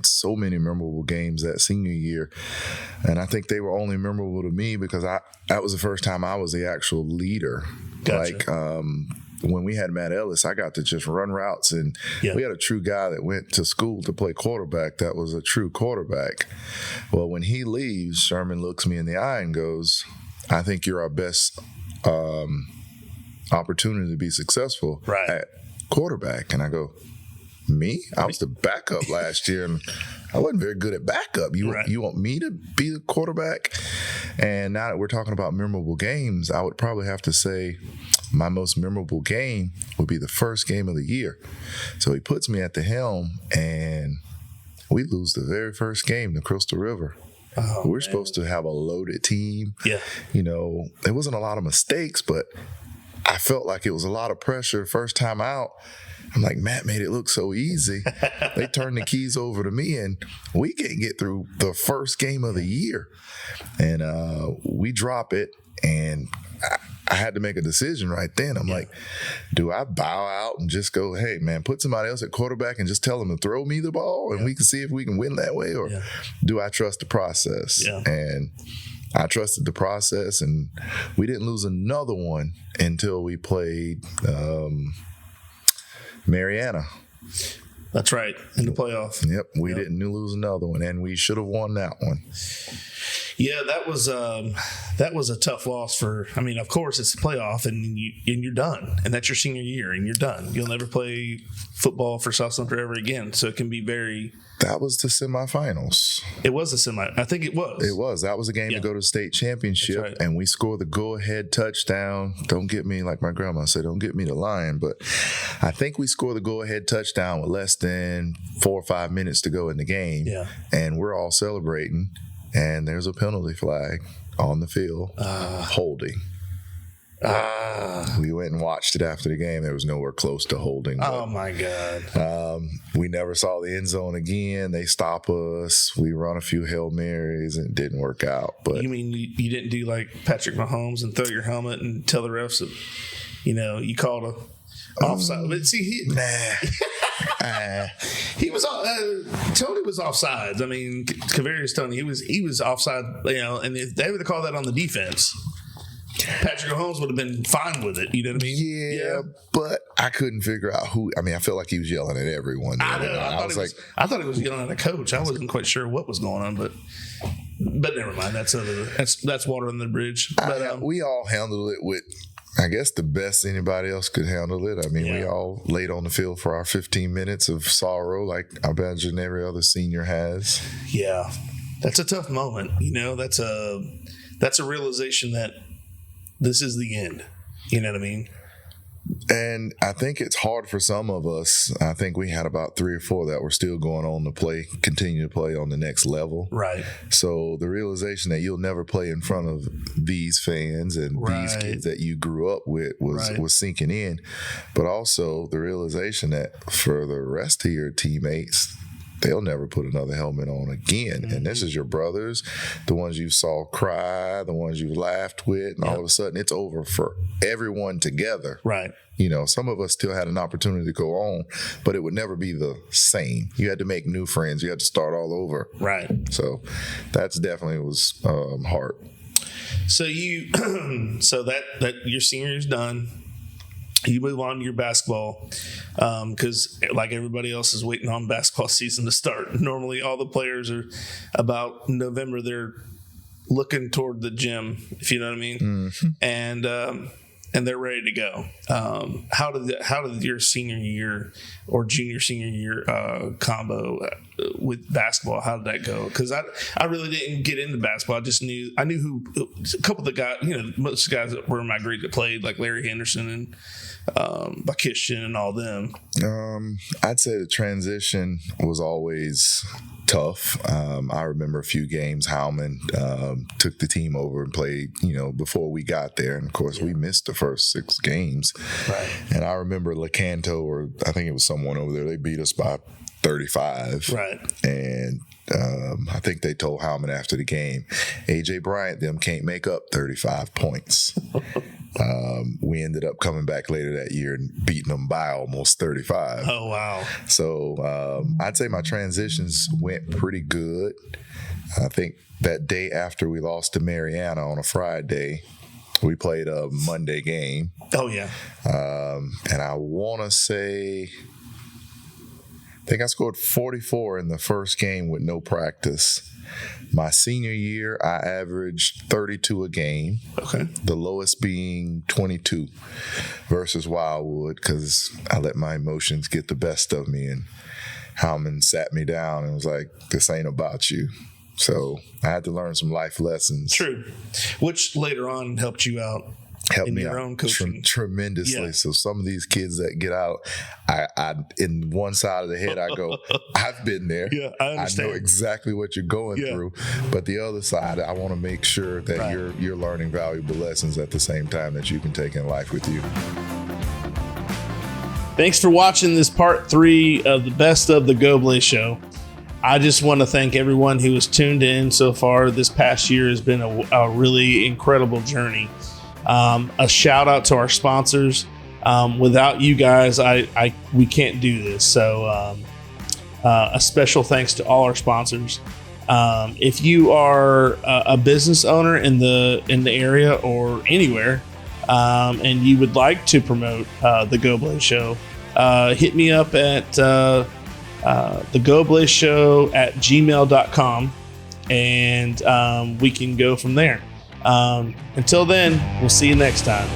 [SPEAKER 8] so many memorable games that senior year, and I think they were only memorable to me because that was the first time I was the actual leader.
[SPEAKER 1] Gotcha.
[SPEAKER 8] When we had Matt Ellis, I got to just run routes, and we had a true guy that went to school to play quarterback that was a true quarterback. Well, when he leaves, Sherman looks me in the eye and goes, I think you're our best opportunity to be successful at quarterback. And I go, me? I was the backup last year, and I wasn't very good at backup. You want me to be the quarterback? And now that we're talking about memorable games, I would probably have to say my most memorable game would be the first game of the year. So he puts me at the helm, and we lose the very first game to Crystal River. We're supposed to have a loaded team. Yeah. There wasn't a lot of mistakes, but I felt like it was a lot of pressure first time out. I'm like, Matt made it look so easy. They turned the keys over to me, and we can't get through the first game of the year. And we drop it, and I had to make a decision right then. I'm like, do I bow out and just go, hey, man, put somebody else at quarterback and just tell them to throw me the ball and we can see if we can win that way? Or do I trust the process? Yeah. And I trusted the process, and we didn't lose another one until we played Mariana.
[SPEAKER 1] That's right, in the playoff.
[SPEAKER 8] Yep, we didn't lose another one, and we should have won that one.
[SPEAKER 1] Yeah, that was a tough loss for. I mean, of course, it's the playoff, and you're done, and that's your senior year, and you're done. You'll never play football for South Sumter ever again. So it can be very.
[SPEAKER 8] That was the semifinals.
[SPEAKER 1] It was a semi. I think it was.
[SPEAKER 8] It was. That was a game to go to state championship, right. And we scored the go-ahead touchdown. Don't get me, like my grandma said, don't get me to lying, but I think we scored the go-ahead touchdown with less than 4 or 5 minutes to go in the game.
[SPEAKER 1] Yeah.
[SPEAKER 8] And we're all celebrating, and there's a penalty flag on the field, holding. We went and watched it after the game. There was nowhere close to holding.
[SPEAKER 1] Oh, my God.
[SPEAKER 8] We never saw the end zone again. They stop us. We run a few Hail Marys, and it didn't work out. But
[SPEAKER 1] you mean you didn't do like Patrick Mahomes and throw your helmet and tell the refs that, you called a offside? But see, he was Tony was offsides. I mean, Kavarius Tony, he was offside. And if they would have called that on the defense, Patrick Mahomes would have been fine with it. You know what I mean?
[SPEAKER 8] Yeah, but I couldn't figure out who. I mean, I felt like he was yelling at everyone.
[SPEAKER 1] I thought he was yelling at a coach. I wasn't quite sure what was going on, but never mind. That's water on the bridge. But
[SPEAKER 8] we all handled it with, I guess, the best anybody else could handle it. I mean, we all laid on the field for our 15 minutes of sorrow, like I imagine every other senior has.
[SPEAKER 1] Yeah, that's a tough moment. That's a realization that this is the end. You know what I mean?
[SPEAKER 8] And I think it's hard for some of us. I think we had about 3 or 4 that were still going on to continue to play on the next level.
[SPEAKER 1] Right.
[SPEAKER 8] So the realization that you'll never play in front of these fans and these kids that you grew up with was sinking in. But also the realization that for the rest of your teammates, they'll never put another helmet on again. Mm-hmm. And this is your brothers, the ones you saw cry, the ones you laughed with, and all of a sudden it's over for everyone together.
[SPEAKER 1] Right.
[SPEAKER 8] Some of us still had an opportunity to go on, but it would never be the same. You had to make new friends. You had to start all over.
[SPEAKER 1] Right.
[SPEAKER 8] So that's definitely was hard.
[SPEAKER 1] So so that your senior is done. You move on to your basketball because, like everybody else, is waiting on basketball season to start. Normally, all the players are about November. They're looking toward the gym, if you know what I mean, and they're ready to go. How did your senior year or junior senior year combo with basketball? How did that go? Because I really didn't get into basketball. I knew who a couple of the guys. Most guys that were in my grade that played, like Larry Henderson and Bakishian and all them.
[SPEAKER 8] I'd say the transition was always tough. I remember a few games Howman took the team over and played, before we got there. And of course, we missed the first 6 games. Right. And I remember LeCanto, or I think it was someone over there, they beat us by 35.
[SPEAKER 1] Right.
[SPEAKER 8] And I think they told Howman after the game, A.J. Bryant, them can't make up 35 points. We ended up coming back later that year and beating them by almost 35.
[SPEAKER 1] Oh, wow.
[SPEAKER 8] So I'd say my transitions went pretty good. I think that day after we lost to Mariana on a Friday, we played a Monday game.
[SPEAKER 1] Oh, yeah.
[SPEAKER 8] And I want to say, I think I scored 44 in the first game with no practice. My senior year, I averaged 32 a game.
[SPEAKER 1] Okay.
[SPEAKER 8] The lowest being 22 versus Wildwood because I let my emotions get the best of me. And Howman sat me down and was like, this ain't about you. So I had to learn some life lessons.
[SPEAKER 1] True. Which later on helped you out.
[SPEAKER 8] Helped
[SPEAKER 1] in
[SPEAKER 8] me
[SPEAKER 1] your
[SPEAKER 8] out
[SPEAKER 1] own coaching.
[SPEAKER 8] Tremendously. Yeah. So some of these kids that get out, I in one side of the head, I go, I've been there.
[SPEAKER 1] Yeah, I understand.
[SPEAKER 8] I know exactly what you're going through. But the other side, I want to make sure that you're learning valuable lessons at the same time that you can take in life with you.
[SPEAKER 1] Thanks for watching this part 3 of the Best of the Goblay Show. I just want to thank everyone who has tuned in so far. This past year has been a really incredible journey. A shout out to our sponsors. Without you guys, we can't do this. So a special thanks to all our sponsors. If you are a business owner in the area or anywhere, and you would like to promote the Goblay Show, hit me up at the Goblay Show at gmail.com. and we can go from there. Until then, we'll see you next time.